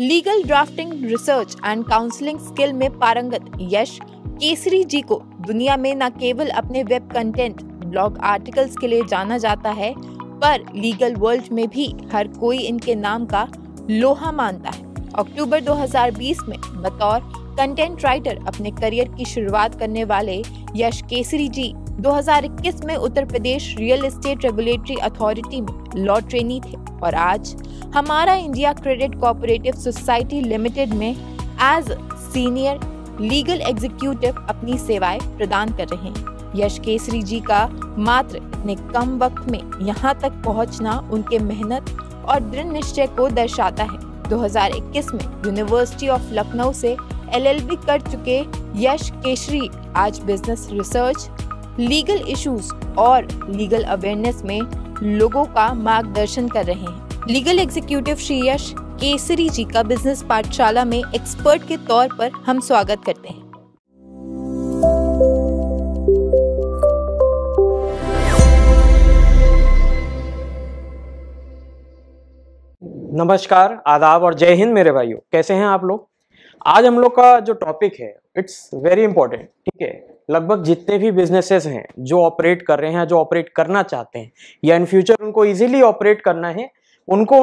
Legal drafting, research and counselling skill में पारंगत यश केसरी जी को दुनिया में न केवल अपने वेब कंटेंट, ब्लॉग आर्टिकल्स के लिए जाना जाता है, पर लीगल वर्ल्ड में भी हर कोई इनके नाम का लोहा मानता है। अक्टूबर 2020 में बतौर कंटेंट राइटर अपने करियर की शुरुआत करने वाले यश केसरी जी 2021 में Uttar Pradesh real estate regulatory authority में लॉ ट्रेनी थे और आज हमारा India credit cooperative society limited में एज सीनियर लीगल एग्जीक्यूटिव अपनी सेवाएं प्रदान कर रहे हैं। यश केसरी जी का मात्र इतने कम वक्त में यहाँ तक पहुँचना उनके मेहनत और दृढ़ निश्चय को दर्शाता है। 2021 में यूनिवर्सिटी ऑफ लखनऊ से LLB कर चुके यश केसरी आज बिजनेस रिसर्च, लीगल इश्यूज और लीगल अवेयरनेस में लोगों का मार्गदर्शन कर रहे हैं। लीगल एग्जीक्यूटिव श्री यश केसरी जी का बिजनेस पाठशाला में एक्सपर्ट के तौर पर हम स्वागत करते हैं। नमस्कार, आदाब और जय हिंद मेरे भाइयों। कैसे हैं आप लोग? आज हम लोग का जो टॉपिक है इट्स वेरी इंपॉर्टेंट। ठीक है, लगभग जितने भी बिजनेसेस हैं जो ऑपरेट कर रहे हैं, जो ऑपरेट करना चाहते हैं या इन फ्यूचर उनको इजीली ऑपरेट करना है, उनको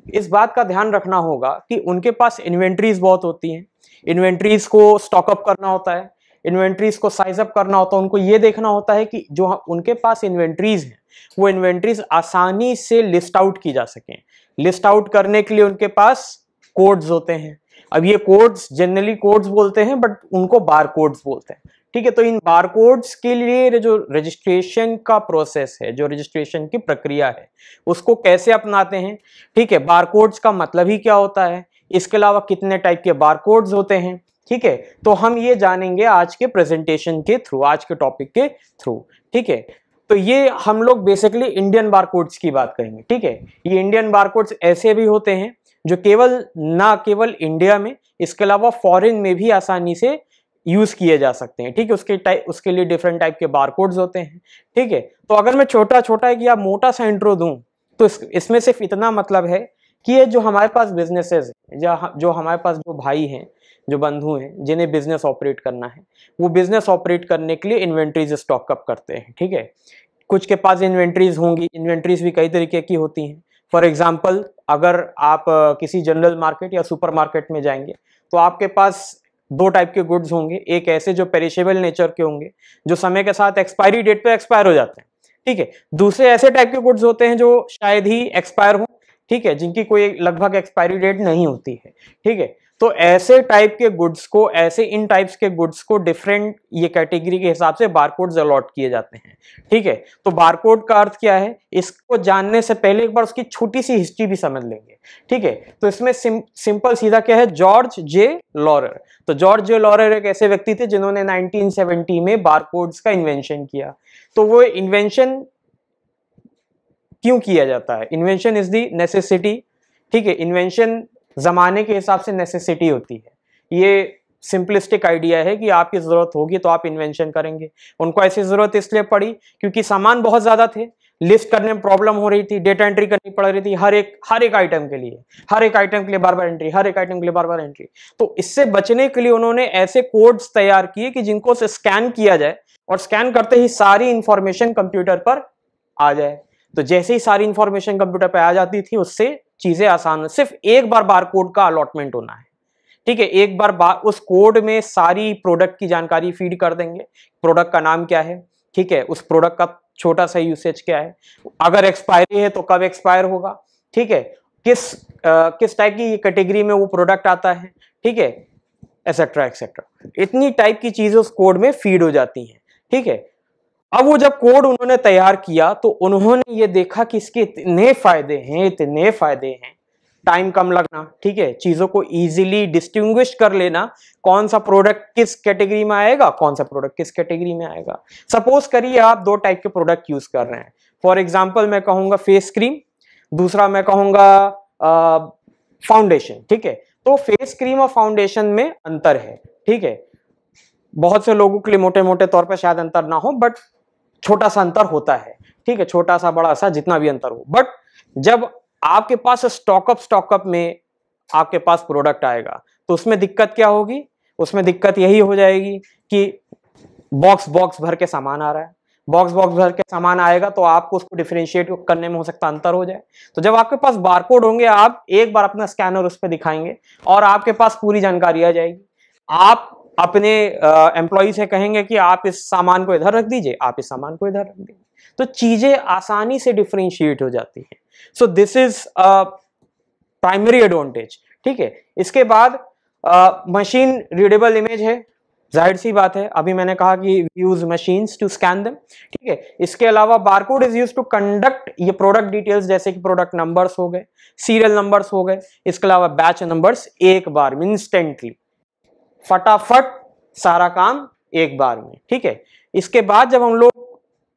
इस बात का ध्यान रखना होगा कि उनके पास इन्वेंट्रीज बहुत होती हैं। इन्वेंट्रीज को स्टॉकअप करना होता है, इन्वेंट्रीज को साइज अप करना होता है। उनको ये देखना होता है कि जो उनके पास इन्वेंट्रीज हैं वो इन्वेंट्रीज आसानी से लिस्ट आउट की जा सकें। लिस्ट आउट करने के लिए उनके पास कोड्स होते हैं। अब ये कोड्स जनरली कोड्स बोलते हैं बट उनको बार कोड्स बोलते हैं। ठीक है, तो इन बार कोड्स के लिए जो रजिस्ट्रेशन का प्रोसेस है, जो रजिस्ट्रेशन की प्रक्रिया है, उसको कैसे अपनाते हैं। ठीक है, बार कोड्स का मतलब ही क्या होता है, इसके अलावा कितने टाइप के बार कोड्स होते हैं। ठीक है, तो हम ये जानेंगे आज के प्रेजेंटेशन के थ्रू, आज के टॉपिक के थ्रू। ठीक है, तो ये हम लोग बेसिकली इंडियन बार कोड्स की बात करेंगे। ठीक है, ये इंडियन बार कोड्स ऐसे भी होते हैं जो ना केवल इंडिया में, इसके अलावा फॉरेन में भी आसानी से यूज किए जा सकते हैं। ठीक है, उसके लिए डिफरेंट टाइप के बार कोड्स होते हैं। ठीक है, तो अगर मैं छोटा एक या मोटा सा इंट्रो दूं तो इसमें सिर्फ इतना मतलब है कि ये जो हमारे पास बिजनेसेस हैं, जो हमारे पास जो भाई हैं, जो बंधु हैं, जिन्हें बिजनेस ऑपरेट करना है, वो बिजनेस ऑपरेट करने के लिए इन्वेंट्रीज स्टॉकअप करते हैं। ठीक है, कुछ के पास इन्वेंट्रीज होंगी। इन्वेंट्रीज भी कई तरीके की होती हैं। फॉर एग्जाम्पल, अगर आप किसी जनरल मार्केट या सुपर मार्केट में जाएंगे तो आपके पास दो टाइप के गुड्स होंगे। एक ऐसे जो पेरिशेबल नेचर के होंगे, जो समय के साथ एक्सपायरी डेट पे एक्सपायर हो जाते हैं। ठीक है, दूसरे ऐसे टाइप के गुड्स होते हैं जो शायद ही एक्सपायर हो। ठीक है, जिनकी कोई लगभग एक्सपायरी डेट नहीं होती है। ठीक है, तो ऐसे टाइप के गुड्स को, इन टाइप्स के गुड्स को डिफरेंट ये कैटेगरी के हिसाब से बारकोड्स अलॉट किए जाते हैं। ठीक है, तो बारकोड का अर्थ क्या है, इसको जानने से पहले एक बार उसकी छोटी सी हिस्ट्री भी समझ लेंगे। ठीक है, तो इसमें सिंपल सीधा क्या है, जॉर्ज जे लॉरर। तो जॉर्ज जे लॉरर एक ऐसे व्यक्ति थे जिन्होंने 1970 में बारकोड्स का इन्वेंशन किया। तो वो इन्वेंशन क्यों किया जाता है? Invention is the necessity. ठीक है, इन्वेंशन जमाने के हिसाब से नेसेसिटी होती है। ये सिंपलिस्टिक आइडिया है कि आपकी जरूरत होगी तो आप इन्वेंशन करेंगे। उनको ऐसी जरूरत इसलिए पड़ी क्योंकि सामान बहुत ज्यादा थे, लिस्ट करने में प्रॉब्लम हो रही थी, डेटा एंट्री करनी पड़ रही थी हर एक आइटम के लिए बार बार एंट्री, हर एक आइटम के लिए बार बार एंट्री। तो इससे बचने के लिए उन्होंने ऐसे कोड्स तैयार किए कि जिनको स्कैन किया जाए और स्कैन करते ही सारी इंफॉर्मेशन कंप्यूटर पर आ जाए। तो जैसे ही सारी इंफॉर्मेशन कंप्यूटर पर आ जाती थी, उससे चीजें आसान। सिर्फ एक बार बारकोड का अलॉटमेंट होना है। ठीक है, एक बार उस कोड में सारी प्रोडक्ट की जानकारी फीड कर देंगे। प्रोडक्ट का नाम क्या है, ठीक है, उस प्रोडक्ट का छोटा सा यूसेज क्या है, अगर एक्सपायरी है तो कब एक्सपायर होगा, ठीक है, किस टाइप की कैटेगरी में वो प्रोडक्ट आता है, ठीक है, एसेट्रा एक्सेट्रा। इतनी टाइप की चीजें उस कोड में फीड हो जाती हैं। ठीक है, अब वो जब कोड उन्होंने तैयार किया तो उन्होंने ये देखा कि इसके इतने फायदे हैं, टाइम कम लगना, ठीक है, चीजों को इजीली डिस्टिंग्विश कर लेना, कौन सा प्रोडक्ट किस कैटेगरी में आएगा, कौन सा प्रोडक्ट किस कैटेगरी में आएगा। सपोज करिए आप दो टाइप के प्रोडक्ट यूज कर रहे हैं। फॉर एग्जांपल मैं कहूंगा फेस क्रीम, दूसरा मैं कहूंगा फाउंडेशन। ठीक है, तो फेस क्रीम और फाउंडेशन में अंतर है। ठीक है, बहुत से लोगों के लिए मोटे मोटे तौर पर शायद अंतर ना हो, बट छोटा सा अंतर होता है। ठीक है, छोटा सा बड़ा सा जितना भी अंतर हो, बट जब आपके पास स्टॉकअप में आपके पास प्रोडक्ट आएगा। तो उसमें दिक्कत क्या होगी? उसमें दिक्कत यही हो जाएगी कि बॉक्स भर के सामान आ रहा है, बॉक्स भर के सामान आएगा तो आपको उसको डिफरेंशिएट करने में हो सकता अंतर हो जाए। तो जब आपके पास बारकोड होंगे, आप एक बार अपना स्कैनर उस पर दिखाएंगे और आपके पास पूरी जानकारी आ जाएगी। आप अपने एम्प्लॉय से कहेंगे कि आप इस सामान को इधर रख दीजिए, आप इस सामान को इधर रख दीजिए, तो चीजें आसानी से डिफरेंशिएट हो जाती हैं। So this is primary advantage. ठीक है, इसके बाद मशीन रीडेबल इमेज है, जाहिर सी बात है, अभी मैंने कहा कि use machines to scan them. ठीक है, इसके अलावा barcode is used to conduct ये प्रोडक्ट डिटेल्स, जैसे कि प्रोडक्ट नंबर्स हो गए, सीरियल नंबर्स हो गए, इसके अलावा बैच नंबर्स, एक बार में इंस्टेंटली, फटाफट सारा काम एक बार में। ठीक है, इसके बाद जब हम लोग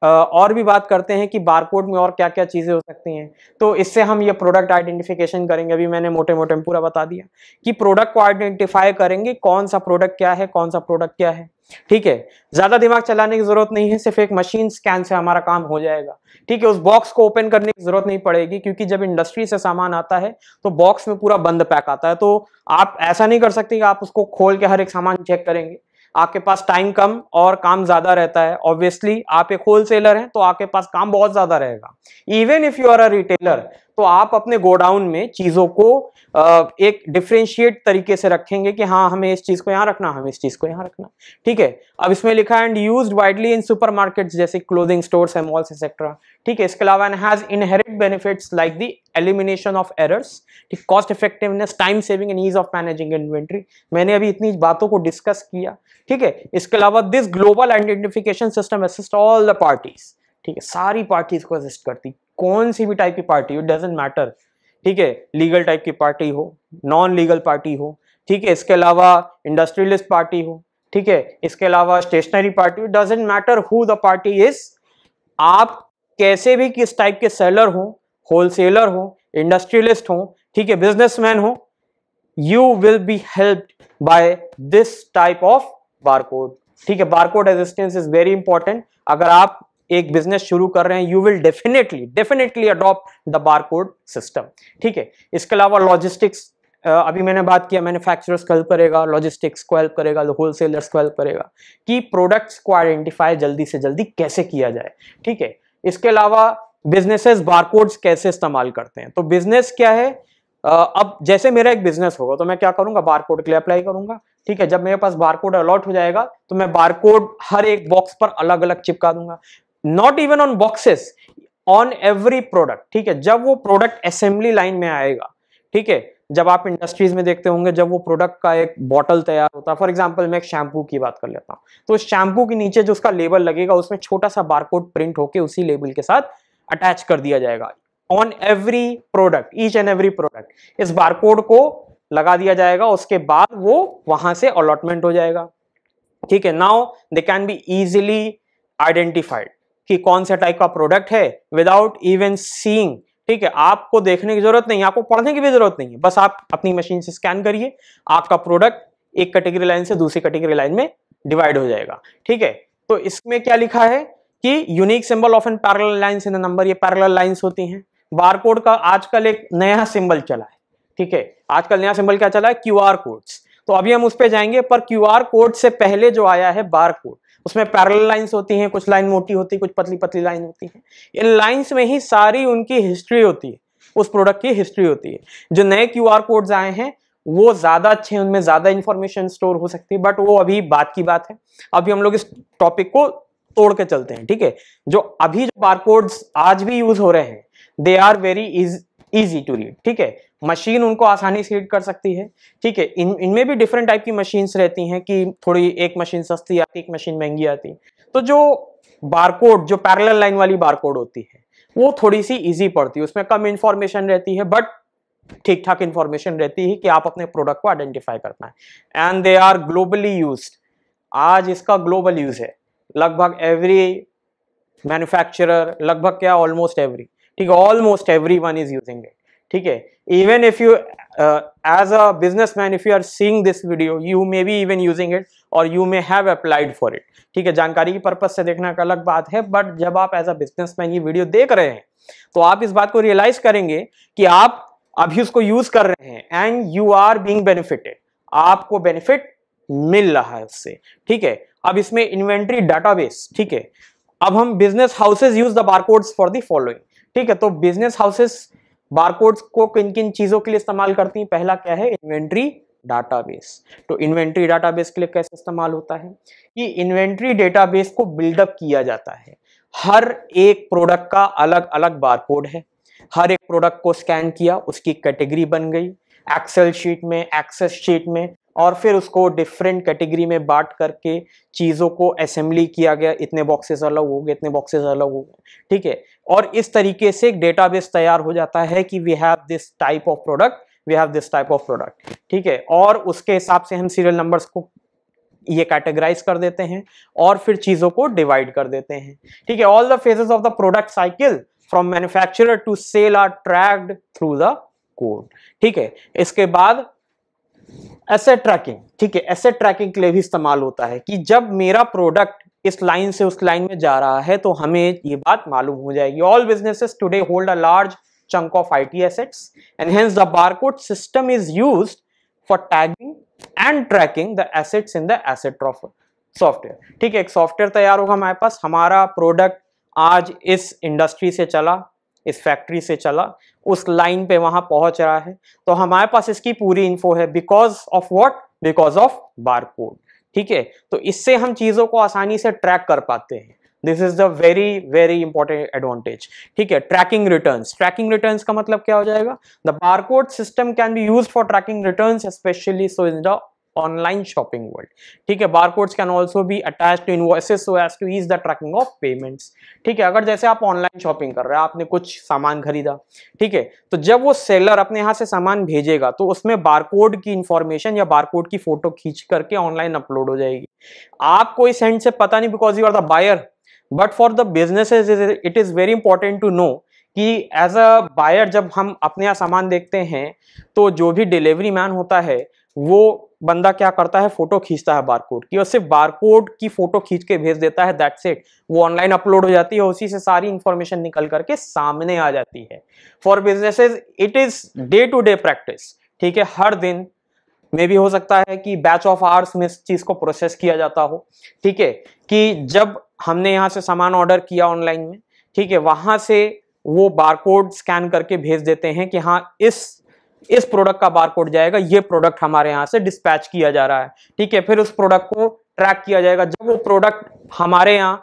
और भी बात करते हैं कि बारकोड में और क्या क्या चीजें हो सकती हैं, तो इससे हम ये प्रोडक्ट आइडेंटिफिकेशन करेंगे। अभी मैंने मोटे मोटे पूरा बता दिया कि प्रोडक्ट को आइडेंटिफाई करेंगे, कौन सा प्रोडक्ट क्या है, कौन सा प्रोडक्ट क्या है। ठीक है, ज्यादा दिमाग चलाने की जरूरत नहीं है, सिर्फ एक मशीन स्कैन से हमारा काम हो जाएगा। ठीक है, उस बॉक्स को ओपन करने की जरूरत नहीं पड़ेगी, क्योंकि जब इंडस्ट्री से सामान आता है तो बॉक्स में पूरा बंद पैक आता है, तो आप ऐसा नहीं कर सकते कि आप उसको खोल के हर एक सामान चेक करेंगे। आपके पास टाइम कम और काम ज्यादा रहता है। ऑब्वियसली आप एक होलसेलर हैं तो आपके पास काम बहुत ज्यादा रहेगा। Even if you are a retailer, तो आप अपने गोडाउन में चीजों को एक डिफरेंशिएट तरीके से रखेंगे कि हाँ, हमें इस चीज को यहाँ रखना, हमें इस चीज को यहाँ रखना। ठीक है, अब इसमें लिखा है and used widely in supermarkets जैसे clothing stores and malls etcetera. ठीक है, इसके अलावा and has inherent benefits like the elimination of errors, cost effectiveness, time saving and ease of managing inventory. मैंने अभी इतनी बातों को डिस्कस किया। ठीक है, इसके अलावा this global identification system assist all the parties. ठीक है, सारी पार्टीज को असिस्ट करती, कौन सी भी टाइप की पार्टी हो, इट डजंट मैटर। ठीक है, लीगल टाइप की पार्टी हो, नॉन लीगल पार्टी हो, ठीक है, इसके अलावा इंडस्ट्रियलिस्ट पार्टी हो, ठीक है, इसके अलावा स्टेशनरी पार्टी हो, doesn't matter who the party is. आप कैसे भी किस टाइप के सेलर हो, होलसेलर हो, इंडस्ट्रियलिस्ट हो, ठीक है, बिजनेसमैन हो, you will be helped by this type of barcode. ठीक है, barcode resistance is very important. अगर आप एक बिजनेस शुरू कर रहे हैं, you will definitely adopt the barcode system. ठीक है, इसके अलावा लॉजिस्टिक्स, अभी मैंने बात किया, मैन्युफैक्चरर्स को हेल्प करेगा, लॉजिस्टिक्स को हेल्प करेगा, होलसेलर्स को हेल्प करेगा कि प्रोडक्ट्स को आइडेंटिफाई जल्दी से जल्दी कैसे किया जाए। ठीक है, इसके अलावा बिजनेसेस बारकोड्स कैसे इस्तेमाल करते हैं। तो बिजनेस क्या है, अब जैसे मेरा एक बिजनेस होगा तो मैं क्या करूंगा, बारकोड के लिए अप्लाई करूंगा। ठीक है, जब मेरे पास बारकोड अलॉट हो जाएगा तो मैं बारकोड हर एक बॉक्स पर अलग अलग चिपका दूंगा, not even on boxes, on every product. ठीक है, जब वो प्रोडक्ट असेंबली लाइन में आएगा, ठीक है, जब आप इंडस्ट्रीज में देखते होंगे, जब वो प्रोडक्ट का एक बॉटल तैयार होता है, फॉर एग्जांपल मैं एक शैम्पू की बात कर लेता हूं, तो शैम्पू के नीचे जो उसका लेबल लगेगा उसमें छोटा सा बारकोड प्रिंट होके उसी लेबल के साथ अटैच कर दिया जाएगा on every product, each and every product. इस बारकोड को लगा दिया जाएगा, उसके बाद वो वहां से अलॉटमेंट हो जाएगा। ठीक है, now they can be easily identified कि कौन सा टाइप का प्रोडक्ट है विदाउट इवन सीइंग। ठीक है, आपको देखने की जरूरत नहीं है, आपको पढ़ने की भी जरूरत नहीं है, बस आप अपनी मशीन से स्कैन करिए, आपका प्रोडक्ट एक कैटेगरी लाइन से दूसरी कैटेगरी लाइन में डिवाइड हो जाएगा। ठीक है, तो इसमें क्या लिखा है कि unique symbol of an parallel lines in the number, ये पैरेलल लाइंस होती हैं। बारकोड का आजकल एक नया सिंबल चला है। ठीक है, आजकल नया सिंबल क्या चला है, क्यूआर कोड्स। तो अभी हम उस पे जाएंगे, पर क्यूआर कोड से पहले जो आया है बारकोड, उसमें पैरेलल लाइंस होती हैं, कुछ लाइन मोटी होती है, कुछ पतली पतली लाइन होती है। इन लाइंस में ही सारी उनकी हिस्ट्री होती है, उस प्रोडक्ट की हिस्ट्री होती है। जो नए क्यूआर कोड्स आए हैं वो ज्यादा अच्छे हैं, उनमें ज्यादा इंफॉर्मेशन स्टोर हो सकती है, बट वो अभी बात की बात है। अभी हम लोग इस टॉपिक को तोड़ के चलते हैं। ठीक है, जो अभी जो बारकोड्स आज भी यूज हो रहे हैं, they are very easy to read. ठीक है, मशीन उनको आसानी से रीड कर सकती है। ठीक है, इनमें भी डिफरेंट टाइप की मशीन्स रहती हैं कि थोड़ी एक मशीन सस्ती आती है, एक मशीन महंगी आती है। तो जो बारकोड, जो पैरेलल लाइन वाली बारकोड होती है, वो थोड़ी सी इजी पड़ती है, उसमें कम इंफॉर्मेशन रहती है, बट ठीक ठाक इंफॉर्मेशन रहती है कि आप अपने प्रोडक्ट को आइडेंटिफाई करना है। And they are globally used, आज इसका ग्लोबल यूज है, लगभग एवरी मैन्युफैक्चरर, लगभग क्या, ऑलमोस्ट एवरी, ठीक है, almost everyone is using it. ठीक है, even if you as a businessman, if you are seeing this video, you may be even using it और you may have applied for it. ठीक है, जानकारी की purpose से देखना एक अलग बात है, बट जब आप एज अ बिजनेसमैन ये वीडियो देख रहे हैं तो आप इस बात को रियलाइज करेंगे कि आप अभी उसको यूज कर रहे हैं and you are being benefited, आपको बेनिफिट मिल रहा है उससे, ठीक है। अब इसमें इन्वेंट्री डाटाबेस, ठीक है। अब हम business houses use the barcodes for the following, ठीक है। तो बिजनेस हाउसेज बारकोड्स को किन किन चीजों के लिए इस्तेमाल करती हैं? पहला क्या है? Inventory database. तो इन्वेंट्री डाटाबेस के लिए कैसे इस्तेमाल होता है कि इन्वेंट्री डेटाबेस को बिल्डअप किया जाता है। हर एक प्रोडक्ट का अलग अलग बारकोड है, हर एक प्रोडक्ट को स्कैन किया, उसकी कैटेगरी बन गई एक्सेल शीट में, एक्सेस शीट में, और फिर उसको डिफरेंट कैटेगरी में बांट करके चीजों को असेंबली किया गया, इतने बॉक्सेस अलग हो गए, इतने बॉक्सेस अलग हो गए, ठीक है। और इस तरीके से एक डेटाबेस तैयार हो जाता है कि we have this type of product, we have this type of product, ठीक है। और उसके हिसाब से हम सीरियल नंबर्स को ये कैटेगराइज कर देते हैं और फिर चीजों को डिवाइड कर देते हैं, ठीक है। All the phases of the product cycle from manufacturer to sale are tracked through the code, ठीक है। इसके बाद एसेट ट्रैकिंग, ठीक है। एसेट ट्रैकिंग के लिए भी इस्तेमाल होता है कि जब मेरा प्रोडक्ट इस लाइन से उस लाइन में जा रहा है तो हमें ये बात मालूम हो जाएगी। All businesses today hold a large chunk of IT assets and hence the barcode system is used for tagging and tracking the assets in the asset software, ठीक है। एक सॉफ्टवेयर तैयार होगा हमारे पास, हमारा प्रोडक्ट आज इस इंडस्ट्री से चला, इस फैक्ट्री से चला, उस लाइन पे वहां पहुंच रहा है, तो हमारे पास इसकी पूरी इन्फो है। Because of what? Because of barcode, ठीक है। तो इससे हम चीजों को आसानी से ट्रैक कर पाते हैं। This is the very very important advantage, ठीक है। ट्रैकिंग रिटर्न्स, ट्रैकिंग रिटर्न्स का मतलब क्या हो जाएगा? The barcode system can be used for tracking returns specially so in the online shopping world, ठीक है। Barcodes can also be attached to invoices so as to ease the tracking of payments, ठीक है। अगर जैसे आप online shopping कर रहे हैं, आपने कुछ सामान खरीदा, ठीक है, तो जब वो सेलर अपने यहाँ से सामान भेजेगा तो उसमें बारकोड की इंफॉर्मेशन या बारकोड की फोटो खींच करके ऑनलाइन अपलोड हो जाएगी। आपको इस एंड से पता नहीं because you are the buyer, but for the businesses it is very important to know कि एज अ बायर जब हम अपने यहाँ सामान देखते हैं तो जो भी डिलीवरी मैन होता है वो बंदा क्या करता है? फोटो खींचता है बारकोड की और सिर्फ बारकोड की फोटो खींच के भेज देता है, दैट्स इट। वो ऑनलाइन अपलोड हो जाती है, उसी से सारी इंफॉर्मेशन निकल करके सामने आ जाती है। For businesses it is day to day practice, ठीक है। हर दिन में भी हो सकता है कि बैच ऑफ आवर्स में इस चीज को प्रोसेस किया जाता हो, ठीक है। कि जब हमने यहाँ से सामान ऑर्डर किया ऑनलाइन में, ठीक है, वहां से वो बारकोड स्कैन करके भेज देते हैं कि हाँ इस प्रोडक्ट का बारकोड जाएगा, ये प्रोडक्ट हमारे यहाँ से डिस्पैच किया जा रहा है, ठीक है। फिर उस प्रोडक्ट को ट्रैक किया जाएगा, जब वो प्रोडक्ट हमारे यहाँ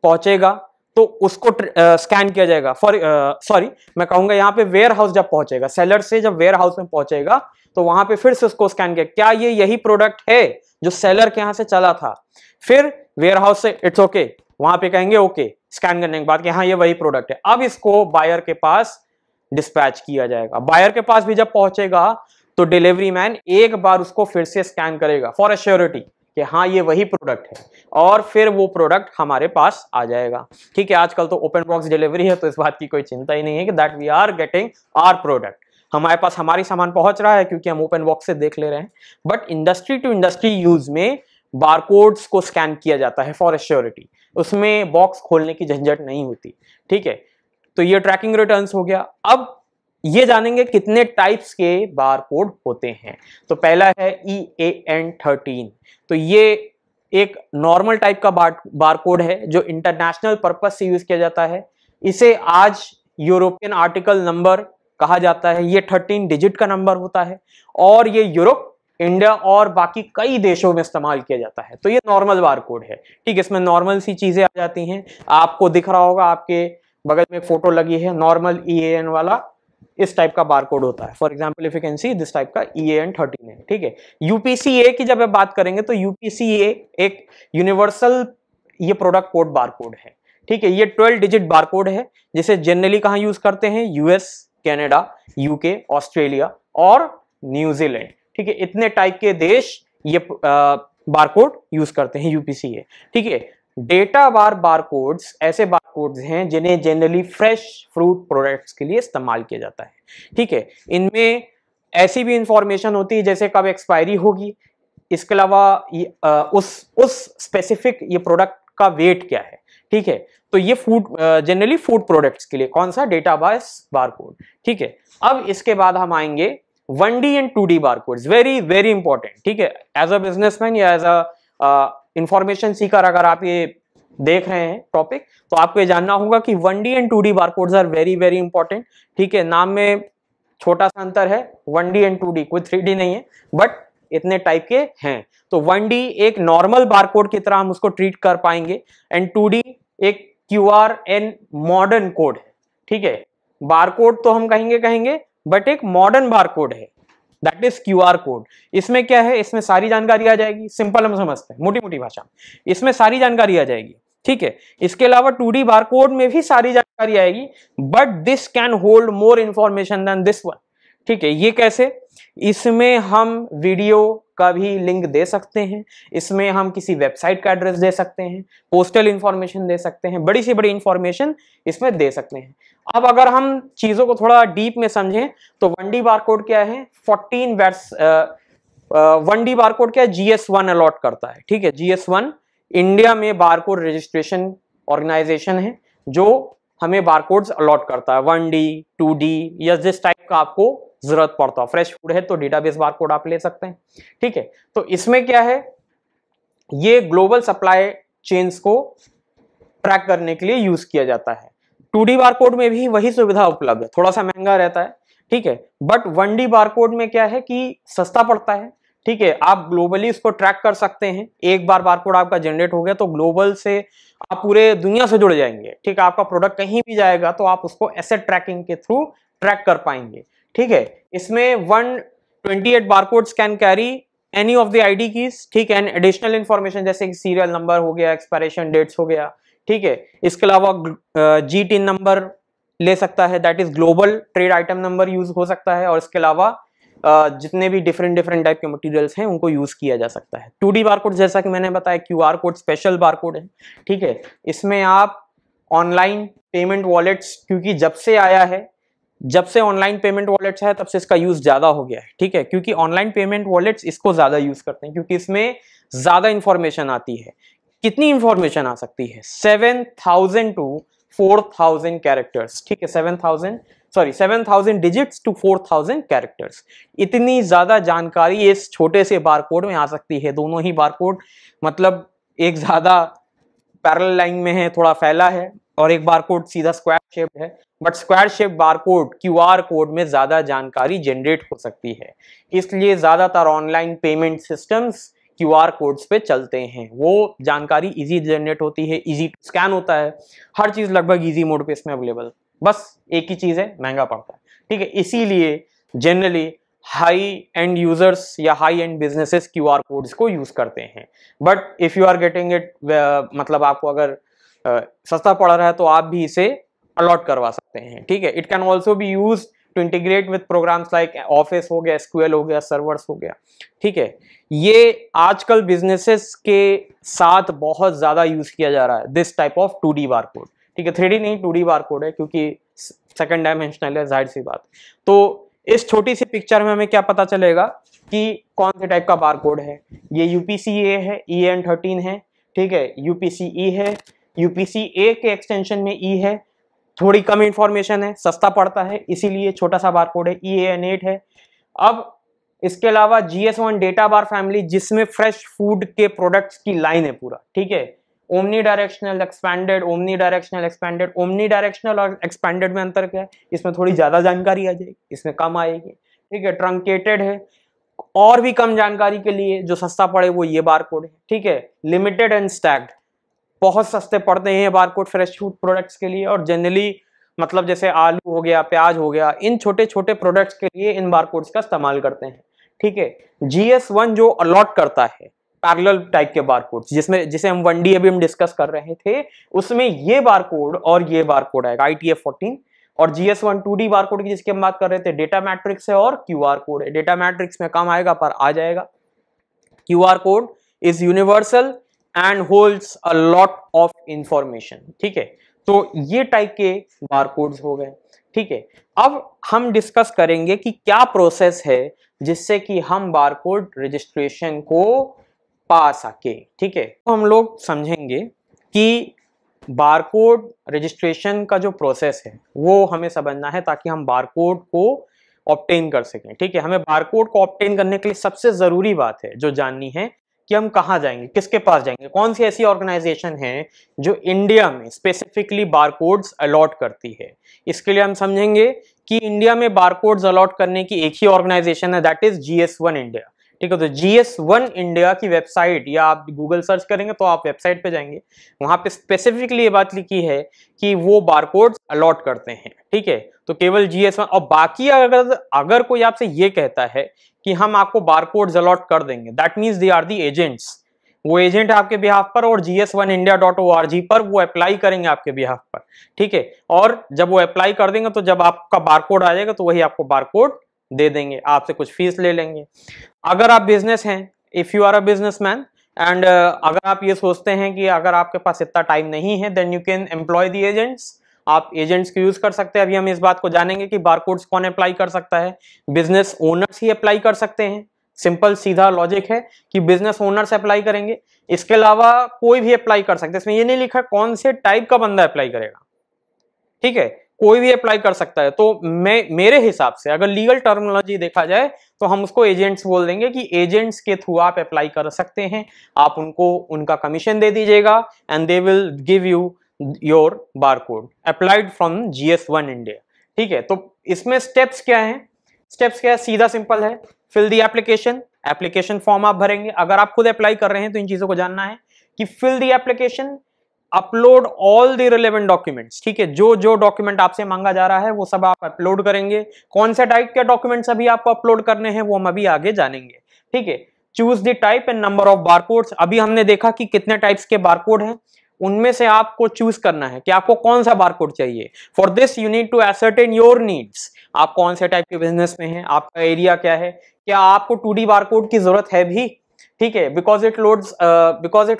पहुंचेगा तो उसको स्कैन किया जाएगा। सॉरी मैं कहूंगा यहाँ पे वेयर हाउस जब पहुंचेगा, सेलर से जब वेयर हाउस में पहुंचेगा तो वहां पे फिर से उसको स्कैन किया, क्या ये यही प्रोडक्ट है जो सेलर के यहाँ से चला था। फिर वेयर हाउस से इट्स ओके, वहां पे कहेंगे ओके स्कैन करने के बाद कि हाँ ये वही प्रोडक्ट है। अब इसको बायर के पास डिस्पैच किया जाएगा। बायर के पास भी जब पहुंचेगा तो डिलीवरी मैन एक बार उसको फिर से स्कैन करेगा फॉर एश्योरिटी कि हाँ ये वही प्रोडक्ट है, और फिर वो प्रोडक्ट हमारे पास आ जाएगा, ठीक है। आजकल तो ओपन बॉक्स डिलीवरी है तो इस बात की कोई चिंता ही नहीं है कि that we are getting our product, हमारे पास हमारी सामान पहुंच रहा है क्योंकि हम ओपन बॉक्स से देख ले रहे हैं। But industry to industry use में बारकोड्स को स्कैन किया जाता है फॉर एश्योरिटी, उसमें बॉक्स खोलने की झंझट नहीं होती, ठीक है। तो ये ट्रैकिंग रिटर्न्स हो गया। अब ये जानेंगे कितने टाइप्स के बारकोड होते हैं। तो पहला है EAN 13, तो ये एक नॉर्मल टाइप का बारकोड है जो इंटरनेशनल पर्पस से यूज किया जाता है। इसे आज यूरोपियन आर्टिकल नंबर कहा जाता है। ये 13 डिजिट का नंबर होता है और ये यूरोप, इंडिया और बाकी कई देशों में इस्तेमाल किया जाता है। तो ये नॉर्मल बारकोड है, ठीक। इसमें नॉर्मल सी चीजें आ जाती हैं, आपको दिख रहा होगा आपके बगल में एक फोटो लगी है, नॉर्मल EAN वाला इस टाइप का बारकोड होता है। For example if you can see this type का EAN 13 है, ठीक है। UPCA की जब आप बात करेंगे तो UPCA एक यूनिवर्सल ये प्रोडक्ट कोड बारकोड है, ठीक है। ये 12 डिजिट बारकोड है जिसे जनरली कहाँ यूज करते हैं? US, कनाडा, UK, ऑस्ट्रेलिया और न्यूजीलैंड, ठीक है। इतने टाइप के देश ये बारकोड यूज करते हैं UPCA, ठीक है। डेटा बार बारकोड्स ऐसे बारकोड्स हैं जिन्हें जनरली फ्रेश फ्रूट प्रोडक्ट्स के लिए इस्तेमाल किया जाता है, ठीक है। इनमें ऐसी भी इंफॉर्मेशन होती है जैसे कब एक्सपायरी होगी, इसके अलावा उस स्पेसिफिक ये प्रोडक्ट का वेट क्या है, ठीक है। तो ये फूड जनरली फूड प्रोडक्ट्स के लिए कौन सा डेटाबेस बारकोड, ठीक है। अब इसके बाद हम आएंगे 1D and 2D barcodes, very very important, ठीक है। एज अ बिजनेसमैन या एज अ इंफॉर्मेशन सीकर अगर आप ये देख रहे हैं टॉपिक, तो आपको ये जानना होगा कि 1D and 2D barcodes are very very important, ठीक है। नाम में छोटा सा अंतर है, 1D एंड 2D, कोई 3D नहीं है, बट इतने टाइप के हैं। तो 1D एक नॉर्मल बारकोड की तरह हम उसको ट्रीट कर पाएंगे, एंड 2D एक QR एंड मॉडर्न कोड है, ठीक है। बारकोड तो हम कहेंगे बट एक मॉडर्न बारकोड है, दैट इज QR कोड। इसमें क्या है, इसमें सारी जानकारी आ जाएगी, सिंपल हम समझते हैं, मोटी मोटी भाषा में इसमें सारी जानकारी आ जाएगी, ठीक है। इसके अलावा 2D बारकोड में भी सारी जानकारी आएगी, but this can hold more information than this one, ठीक है। ये कैसे, इसमें हम वीडियो का भी लिंक दे सकते हैं, इसमें हम किसी वेबसाइट का एड्रेस दे सकते हैं, पोस्टल इंफॉर्मेशन दे सकते हैं, बड़ी से बड़ी इंफॉर्मेशन इसमें दे सकते हैं। अब अगर हम चीजों को थोड़ा डीप में समझें तो 1D बारकोड क्या है, 14 वैट्स 1D बारकोड क्या है, GS1 अलॉट करता है, ठीक है। GS1 इंडिया में बारकोड रजिस्ट्रेशन ऑर्गेनाइजेशन है जो हमें बारकोड्स अलॉट करता है, 1D 2D या जिस टाइप का आपको जरूरत पड़ता है। फ्रेश फूड है तो डेटाबेस बारकोड आप ले सकते हैं, ठीक है। तो इसमें क्या है, ये ग्लोबल सप्लाई चेन्स को ट्रैक करने के लिए यूज किया जाता है। 2D बारकोड में भी वही सुविधा उपलब्ध है, थोड़ा सा महंगा रहता है, ठीक है। बट 1D बारकोड में क्या है कि सस्ता पड़ता है, ठीक है। आप ग्लोबली इसको ट्रैक कर सकते हैं, एक बार बारकोड आपका जनरेट हो गया तो ग्लोबल से आप पूरे दुनिया से जुड़ जाएंगे, ठीक है। आपका प्रोडक्ट कहीं भी जाएगा तो आप उसको एसेट ट्रैकिंग के थ्रू ट्रैक कर पाएंगे, ठीक है। इसमें 128 barcodes can carry any of the ID keys, ठीक है, एंड एडिशनल इंफॉर्मेशन जैसे कि सीरियल नंबर हो गया, एक्सपायरेशन डेट्स हो गया, ठीक है। इसके अलावा GTIN नंबर ले सकता है, that is global trade item number use हो सकता है, और इसके अलावा जितने भी डिफरेंट टाइप के मटेरियल्स हैं उनको यूज किया जा सकता है। 2D बारकोड जैसा कि मैंने बताया QR कोड स्पेशल बारकोड है, ठीक है। इसमें आप ऑनलाइन पेमेंट वॉलेट्स, क्योंकि जब से ऑनलाइन पेमेंट वॉलेट्स है तब से इसका यूज ज्यादा हो गया है, ठीक है। क्योंकि ऑनलाइन पेमेंट वॉलेट्स इसको ज्यादा यूज करते हैं क्योंकि इसमें ज्यादा इंफॉर्मेशन आती है। कितनी इंफॉर्मेशन आ सकती है, 7,000 to 4,000 कैरेक्टर्स, ठीक है। 7,000 डिजिट्स टू 4,000 कैरेक्टर्स, इतनी ज्यादा जानकारी इस छोटे से बारकोड में आ सकती है। दोनों ही बारकोड मतलब एक ज्यादा पैरेलल लाइन में है, थोड़ा फैला है, और एक बारकोड सीधा स्क्वायर शेप्ड है, but square shape barcode QR code में ज्यादा जानकारी जनरेट हो सकती है। इसलिए ज्यादातर online payment systems QR codes पे चलते हैं, वो जानकारी इजी जनरेट होती है, इजी स्कैन होता है, हर चीज लगभग इजी मोड पे इसमें अवेलेबल, बस एक ही चीज है, महंगा पड़ता है, ठीक है। इसीलिए जनरली हाई एंड यूजर्स या high end businesses QR codes को यूज करते हैं। But if you are getting it, मतलब आपको अगर सस्ता पड़ रहा है तो आप भी इसे अलॉट करवा सकते हैं, ठीक है। It can also be use to integrate with programs like office हो गया, SQL हो गया, सर्वर्स हो गया, ठीक है। ये आजकल बिजनेसेस के साथ बहुत ज्यादा यूज किया जा रहा है, this type of 2D barcode, ठीक है। 3D नहीं, 2D बारकोड है क्योंकि सेकंड डायमेंशनल है, जाहिर सी बात। तो इस छोटी सी पिक्चर में हमें क्या पता चलेगा कि कौन से टाइप का बारकोड है। ये UPC-A है, EN13 है, ठीक है। UPC-E है, UPC-A के एक्सटेंशन में E है, थोड़ी कम इंफॉर्मेशन है, सस्ता पड़ता है, इसीलिए छोटा सा बारकोड है। EAN8 है। अब इसके अलावा GS1 डेटा बार फैमिली, जिसमें फ्रेश फूड के प्रोडक्ट्स की लाइन है पूरा, ठीक है। Omni directional expanded, omni directional expanded, omni directional और एक्सपैंडेड में अंतर क्या है, इसमें थोड़ी ज्यादा जानकारी आ जाएगी, इसमें कम आएगी, ठीक है। ट्रंकेटेड है, और भी कम जानकारी के लिए जो सस्ता पड़े वो ये बारकोड है, ठीक है। लिमिटेड एंड स्टैग्ड, बहुत सस्ते पड़ते हैं बारकोड फ्रेश फूड प्रोडक्ट्स के लिए, और जनरली मतलब जैसे आलू हो गया, प्याज हो गया, इन छोटे छोटे प्रोडक्ट्स के लिए इन बारकोड्स का इस्तेमाल करते हैं, ठीक है। GS1 जो अलॉट करता है पैरेलल टाइप के बारकोड्स, जिसे हम 1D अभी हम डिस्कस कर रहे थे, उसमें ये बारकोड और ये बारकोड आएगा ITF14, और GS1 2D बारकोड की जिसकी हम बात कर रहे थे डेटा मैट्रिक्स है और QR कोड है। डेटा मैट्रिक्स में कम आएगा पर आ जाएगा। QR code is universal and holds a lot of information, ठीक है। तो ये टाइप के बारकोड्स हो गए, ठीक है। अब हम डिस्कस करेंगे कि क्या प्रोसेस है जिससे कि हम बारकोड रजिस्ट्रेशन को पा सके, ठीक है। तो हम लोग समझेंगे कि बारकोड रजिस्ट्रेशन का जो प्रोसेस है वो हमें समझना है ताकि हम बारकोड को ऑब्टेन कर सकें। ठीक है, हमें बारकोड को ऑब्टेन करने के लिए सबसे जरूरी बात है जो जाननी है कि हम कहाँ जाएंगे, किसके पास जाएंगे, कौन सी ऐसी ऑर्गेनाइजेशन है जो इंडिया में स्पेसिफिकली बारकोड्स अलॉट करती है। इसके लिए हम समझेंगे कि इंडिया में बारकोड्स अलॉट करने की एक ही ऑर्गेनाइजेशन है, दैट इज GS1 इंडिया। ठीक है, तो GS1 इंडिया की वेबसाइट या आप गूगल सर्च करेंगे तो आप वेबसाइट पे जाएंगे, वहां पे स्पेसिफिकली ये बात लिखी है कि वो बारकोड्स अलॉट करते हैं। ठीक है, तो केवल GS1 और बाकी अगर कोई आपसे ये कहता है कि हम आपको बारकोड्स अलॉट कर देंगे, that means they are the agents. वो एजेंट है आपके बिहाफ पर और GS1india.org पर वो अप्लाई करेंगे आपके बिहाफ पर। ठीक है, और जब वो अप्लाई कर देंगे तो जब आपका बारकोड आ जाएगा तो वही आपको बारकोड दे देंगे, आपसे कुछ फीस ले लेंगे। अगर आप बिजनेस हैं, if you are a businessman एंड अगर आप ये सोचते हैं कि अगर आपके पास इतना टाइम नहीं है, then you can employ the agents. आप एजेंट्स को यूज कर सकते हैं। अभी हम इस बात को जानेंगे कि बारकोड्स कौन अप्लाई कर सकता है। बिजनेस ओनर्स ही अप्लाई कर सकते हैं। सिंपल सीधा लॉजिक है कि बिजनेस ओनर्स अप्लाई करेंगे, इसके अलावा कोई भी अप्लाई कर सकते हैं। इसमें ये नहीं लिखा कौन से टाइप का बंदा अप्लाई करेगा। ठीक है, कोई भी अप्लाई कर सकता है। तो मेरे हिसाब से अगर लीगल टर्मिनोलॉजी देखा जाए तो हम उसको एजेंट्स बोल देंगे कि एजेंट्स के थ्रू आप अप्लाई कर सकते हैं। आप उनको उनका कमीशन दे दीजिएगा and they will give you your barcode applied from GS1 India. ठीक है, तो इसमें स्टेप्स क्या है? स्टेप्स क्या है? सीधा सिंपल है, फिल दी एप्लीकेशन फॉर्म आप भरेंगे। अगर आप खुद अप्लाई कर रहे हैं तो इन चीजों को जानना है कि fill the application, upload all the relevant documents. ठीक है, जो जो डॉक्यूमेंट आपसे मांगा जा रहा है वो सब आप अपलोड करेंगे। कौन से टाइप के डॉक्यूमेंट्स अभी आपको अपलोड करने हैं वो हम अभी आगे जानेंगे। ठीक है, choose the type and number of barcodes. अभी हमने देखा कि कितने टाइप्स के बारकोड हैं, उनमें से आपको चूज करना है कि आपको कौन सा बारकोड चाहिए। For this you need to ascertain your needs. आप कौन से टाइप के बिजनेस में हैं, आपका एरिया क्या है, क्या आपको 2D बारकोड की जरूरत है भी। ठीक है, because it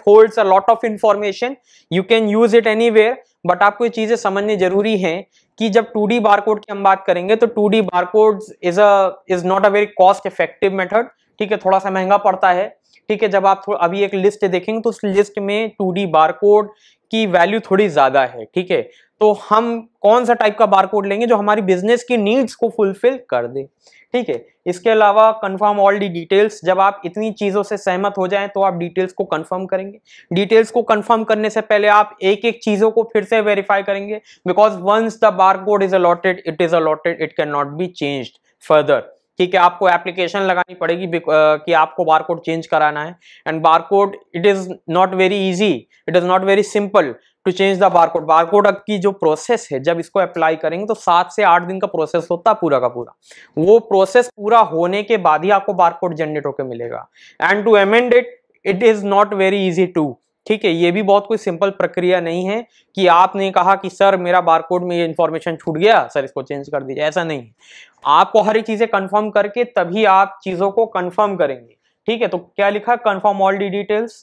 holds a lot of information, you can use it anywhere. But आपको ये चीजें समझनी जरूरी है कि जब 2D बारकोड की हम बात करेंगे तो 2D barcode is not a very cost effective method. ठीक है, थोड़ा सा महंगा पड़ता है। ठीक है, जब आप अभी एक लिस्ट देखेंगे तो उस लिस्ट में 2D बारकोड की वैल्यू थोड़ी ज्यादा है। ठीक है, तो हम कौन सा टाइप का बारकोड लेंगे जो हमारी बिजनेस की नीड्स को फुलफिल कर दे। ठीक है, इसके अलावा कंफर्म ऑल दी डिटेल्स। जब आप इतनी चीजों से सहमत हो जाएं तो आप डिटेल्स को कंफर्म करेंगे। डिटेल्स को कंफर्म करने से पहले आप एक एक चीजों को फिर से वेरीफाई करेंगे, because once the barcode is allotted, it is allotted, it can not be changed further. ठीक है, आपको एप्लीकेशन लगानी पड़ेगी कि आपको बारकोड चेंज कराना है। And barcode it is not very easy, it is not very simple to change the barcode. Barcode की जो प्रोसेस है, जब इसको अप्लाई करेंगे तो 7 से 8 दिन का प्रोसेस होता है पूरा का पूरा। वो प्रोसेस पूरा होने के बाद ही आपको बारकोड जनरेट होकर मिलेगा। And to amend it is not very easy to. ठीक है, ये भी बहुत कोई सिंपल प्रक्रिया नहीं है कि आपने कहा कि सर मेरा बारकोड में ये इंफॉर्मेशन छूट गया, सर इसको चेंज कर दीजिए, ऐसा नहीं। आपको हर एक चीजें कंफर्म करके तभी आप चीजों को कंफर्म करेंगे। ठीक है, तो क्या लिखा? कंफर्म ऑल दी डिटेल्स,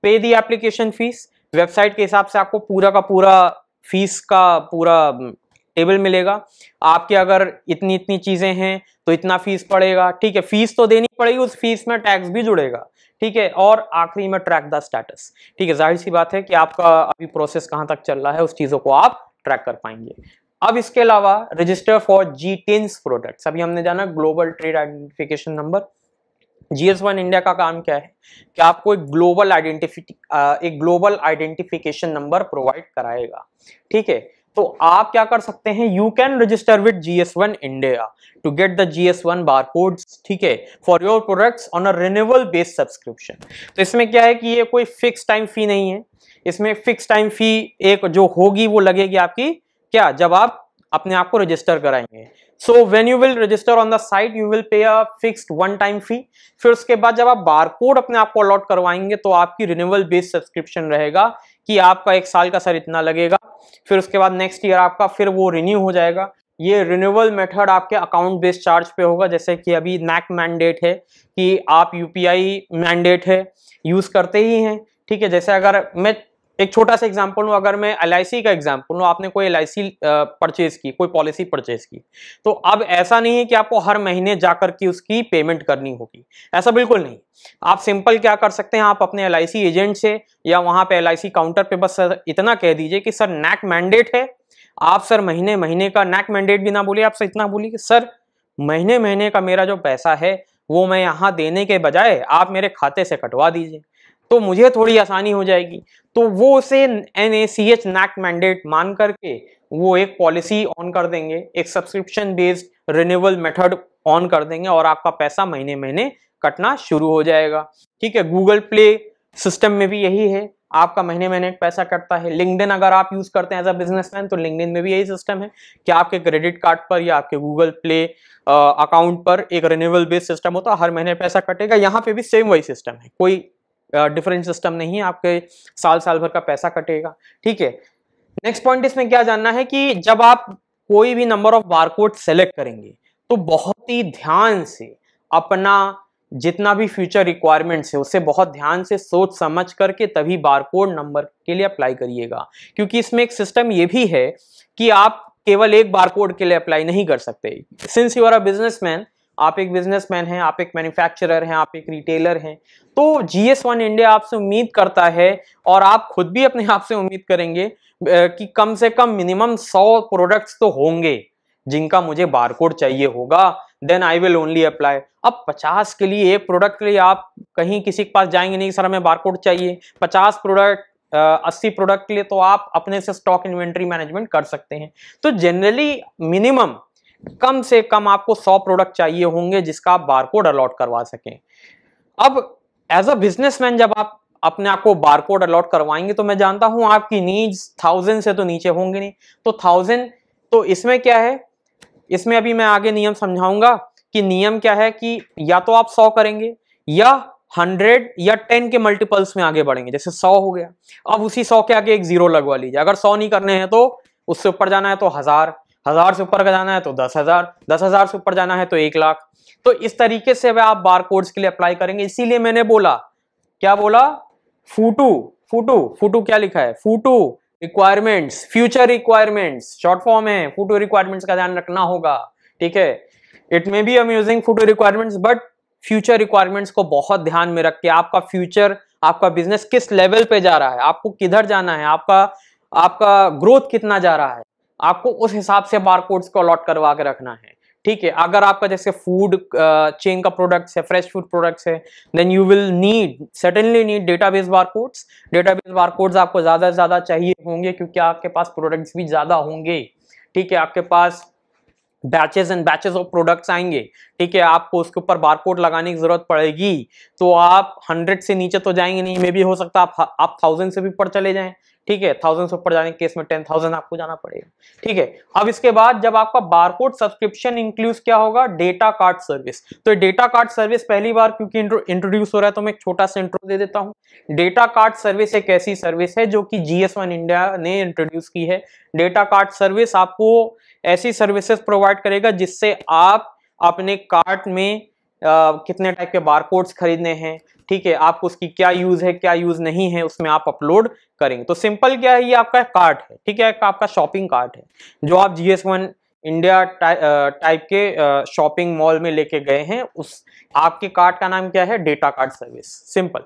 पे दी एप्लीकेशन फीस। वेबसाइट के हिसाब से आपको पूरा का पूरा फीस का पूरा टेबल मिलेगा। आपके अगर इतनी इतनी चीजें हैं तो इतना फीस पड़ेगा। ठीक है, फीस तो देनी पड़ेगी, उस फीस में टैक्स भी जुड़ेगा। ठीक है, और आखिरी में ट्रैक द स्टेटस। ठीक है, जाहिर सी बात है कि आपका अभी प्रोसेस कहां तक चल रहा है उस चीजों को आप ट्रैक कर पाएंगे। अब इसके अलावा रजिस्टर फॉर G10 प्रोडक्ट्स। अभी हमने जाना global trade identification number. GS1 India का काम क्या है कि आपको एक ग्लोबल आइडेंटिफिकेशन नंबर प्रोवाइड कराएगा। ठीक है, तो आप क्या कर सकते हैं? You can register with GS1 India to get the GS1 barcodes. ठीक है, for your products on a renewable based subscription. तो इसमें क्या है कि ये कोई फिक्स टाइम फी नहीं है। इसमें फिक्स टाइम फी एक जो होगी वो लगेगी आपकी क्या, जब आप अपने आप को रजिस्टर कराएंगे। So when you will register on the site you will pay a fixed one time fee. फिर उसके बाद जब आप बारकोड अपने आप को अलॉट करवाएंगे तो आपकी रिन्यूअल बेस्ड सब्सक्रिप्शन रहेगा कि आपका 1 साल का सर इतना लगेगा। फिर उसके बाद नेक्स्ट ईयर आपका फिर वो रिन्यू हो जाएगा। ये रिन्यूअल मेथड आपके अकाउंट बेस्ड चार्ज पे होगा। जैसे कि अभी NAC मैंडेट है कि आप UPI मैंडेट है यूज करते ही हैं। ठीक है, जैसे अगर मैं एक छोटा सा एग्जांपल लूं, अगर मैं LIC का एग्जांपल लूं, आपने कोई LIC परचेज की, कोई पॉलिसी परचेज की, तो अब ऐसा नहीं है कि आपको हर महीने जाकर के उसकी पेमेंट करनी होगी, ऐसा बिल्कुल नहीं। आप सिंपल क्या कर सकते हैं, आप अपने LIC एजेंट से या वहां पे LIC काउंटर पे बस इतना कह दीजिए कि सर नैक मैंडेट है, आप सर महीने महीने का, नैक मैंडेट भी ना बोलिए, आप इतना बोलिए कि सर महीने महीने का मेरा जो पैसा है वो मैं यहाँ देने के बजाय आप मेरे खाते से कटवा दीजिए, तो मुझे थोड़ी आसानी हो जाएगी। तो वो उसे NACH नैक मैंडेट मान करके वो एक पॉलिसी ऑन कर देंगे, एक subscription based renewal method on कर देंगे और आपका पैसा महीने महीने कटना शुरू हो जाएगा। ठीक है, गूगल प्ले सिस्टम में भी यही है, आपका महीने महीने पैसा कटता है। लिंक्डइन अगर आप यूज करते हैं एज अ बिजनेसमैन, तो लिंक्डइन में भी यही सिस्टम है कि आपके क्रेडिट कार्ड पर या आपके गूगल प्ले अकाउंट पर एक रिन्यूअल बेस्ड सिस्टम होता है, हर महीने पैसा कटेगा। यहाँ पे भी सेम वही सिस्टम है, कोई डिफरेंट सिस्टम नहीं है, आपके साल साल भर का पैसा कटेगा। ठीक है, नेक्स्ट पॉइंट इसमें क्या जानना है कि जब आप कोई भी नंबर ऑफ बारकोड सेलेक्ट करेंगे तो बहुत ही ध्यान से अपना जितना भी फ्यूचर रिक्वायरमेंट्स है उससे बहुत ध्यान से सोच समझ करके तभी बारकोड नंबर के लिए अप्लाई करिएगा, क्योंकि इसमें एक सिस्टम ये भी है कि आप केवल एक बारकोड के लिए अप्लाई नहीं कर सकते। Since you are a businessman, आप एक बिजनेसमैन हैं, आप एक मैन्युफैक्चरर हैं, आप एक रिटेलर हैं, तो GS1 इंडिया आपसे उम्मीद करता है और आप खुद भी अपने आप से उम्मीद करेंगे कि कम से कम मिनिमम 100 प्रोडक्ट्स तो होंगे जिनका मुझे बारकोड चाहिए होगा, then I will only apply. अब 50 के लिए, एक प्रोडक्ट के लिए आप कहीं किसी के पास जाएंगे नहीं, सर हमें बारकोड चाहिए। 50 प्रोडक्ट 80 प्रोडक्ट के लिए तो आप अपने से स्टॉक इन्वेंट्री मैनेजमेंट कर सकते हैं। तो जनरली मिनिमम कम से कम आपको 100 प्रोडक्ट चाहिए होंगे जिसका आप बारकोड अलॉट करवा सकें। अब एज अ बिजनेसमैन जब आप अपने आप को बारकोड अलॉट करवाएंगे तो मैं जानता हूं आपकी नीड्स 1000 से तो नीचे होंगे नहीं, तो 1000, तो इसमें क्या है, इसमें अभी मैं आगे नियम समझाऊंगा कि नियम क्या है कि या तो आप 100 करेंगे या 100 या 10 के मल्टीपल्स में आगे बढ़ेंगे। जैसे 100 हो गया, अब उसी 100 के आगे एक 0 लगवा लीजिए। अगर 100 नहीं करने हैं तो उससे ऊपर जाना है तो 1000, 1000 से ऊपर का जाना है तो 10,000, 10,000 से ऊपर जाना है तो 1 लाख। तो इस तरीके से आप बारकोड्स के लिए अप्लाई करेंगे। इसीलिए मैंने बोला, क्या बोला, फूटू क्या लिखा है, फूटू requirements, future requirements short form है। फूटू रिक्वायरमेंट्स का ध्यान रखना होगा। ठीक है, it may be I am using फूटू रिक्वायरमेंट्स, बट फ्यूचर रिक्वायरमेंट्स को बहुत ध्यान में रख के आपका फ्यूचर, आपका बिजनेस किस लेवल पे जा रहा है, आपको किधर जाना है, आपका ग्रोथ कितना जा रहा है, आपको उस हिसाब से बारकोड्स को अलॉट करवा के रखना है। ठीक है, अगर आपका जैसे फूड चेन का प्रोडक्ट्स है, फ्रेश फूड प्रोडक्ट्स है, then you will certainly need database barcodes. Database barcodes आपको ज्यादा से ज्यादा चाहिए होंगे क्योंकि आपके पास प्रोडक्ट्स भी ज्यादा होंगे। ठीक है, आपके पास batches and batches of products आएंगे। ठीक है, आपको उसके ऊपर बारकोड लगाने की जरूरत पड़ेगी, तो आप 100 से नीचे तो जाएंगे नहीं, मे भी हो सकता आप 1000 से भी ऊपर चले जाएं। ठीक है, 1000 से ऊपर जाने के केस में 10,000 आपको जाना पड़ेगा। ठीक है, अब इसके बाद जब आपका बारकोड सब्सक्रिप्शन इंक्लूड क्या होगा, डेटा कार्ड सर्विस। तो डेटा कार्ड सर्विस पहली बार क्योंकि इंट्रोड्यूस हो रहा है तो मैं एक छोटा सा इंट्रो दे देता हूं। डेटा कार्ड सर्विस एक ऐसी सर्विस है जो कि GS1 इंडिया ने इंट्रोड्यूस की है। डेटा कार्ड सर्विस आपको ऐसी सर्विसेज प्रोवाइड करेगा जिससे आप अपने कार्ट में कितने टाइप के बारकोड्स खरीदने हैं, ठीक है, आपको उसकी क्या यूज है क्या यूज नहीं है, उसमें आप अपलोड करेंगे। तो सिंपल क्या है, ये आपका कार्ट है। ठीक है, आपका शॉपिंग कार्ट है जो आप GS1 इंडिया टाइप के शॉपिंग मॉल में लेके गए हैं, उस आपके कार्ट का नाम क्या है, डेटा कार्ड सर्विस, सिंपल।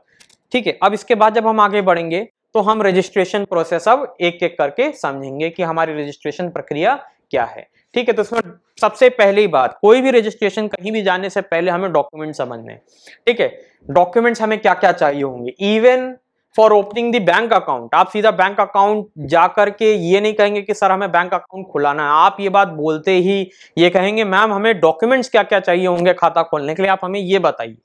ठीक है, अब इसके बाद जब हम आगे बढ़ेंगे तो हम रजिस्ट्रेशन प्रोसेस अब एक एक करके समझेंगे कि हमारी रजिस्ट्रेशन प्रक्रिया क्या है। ठीक है, तो इसमें सबसे पहली बात, कोई भी रजिस्ट्रेशन कहीं भी जाने से पहले हमें डॉक्यूमेंट समझने हैं। ठीक है, डॉक्यूमेंट्स हमें क्या क्या चाहिए होंगे। Even for opening the bank account, आप सीधा बैंक अकाउंट जाकर के ये नहीं कहेंगे कि सर हमें बैंक अकाउंट खुलाना है, आप ये बात बोलते ही ये कहेंगे मैम हमें डॉक्यूमेंट्स क्या क्या चाहिए होंगे खाता खोलने के लिए, आप हमें ये बताइए।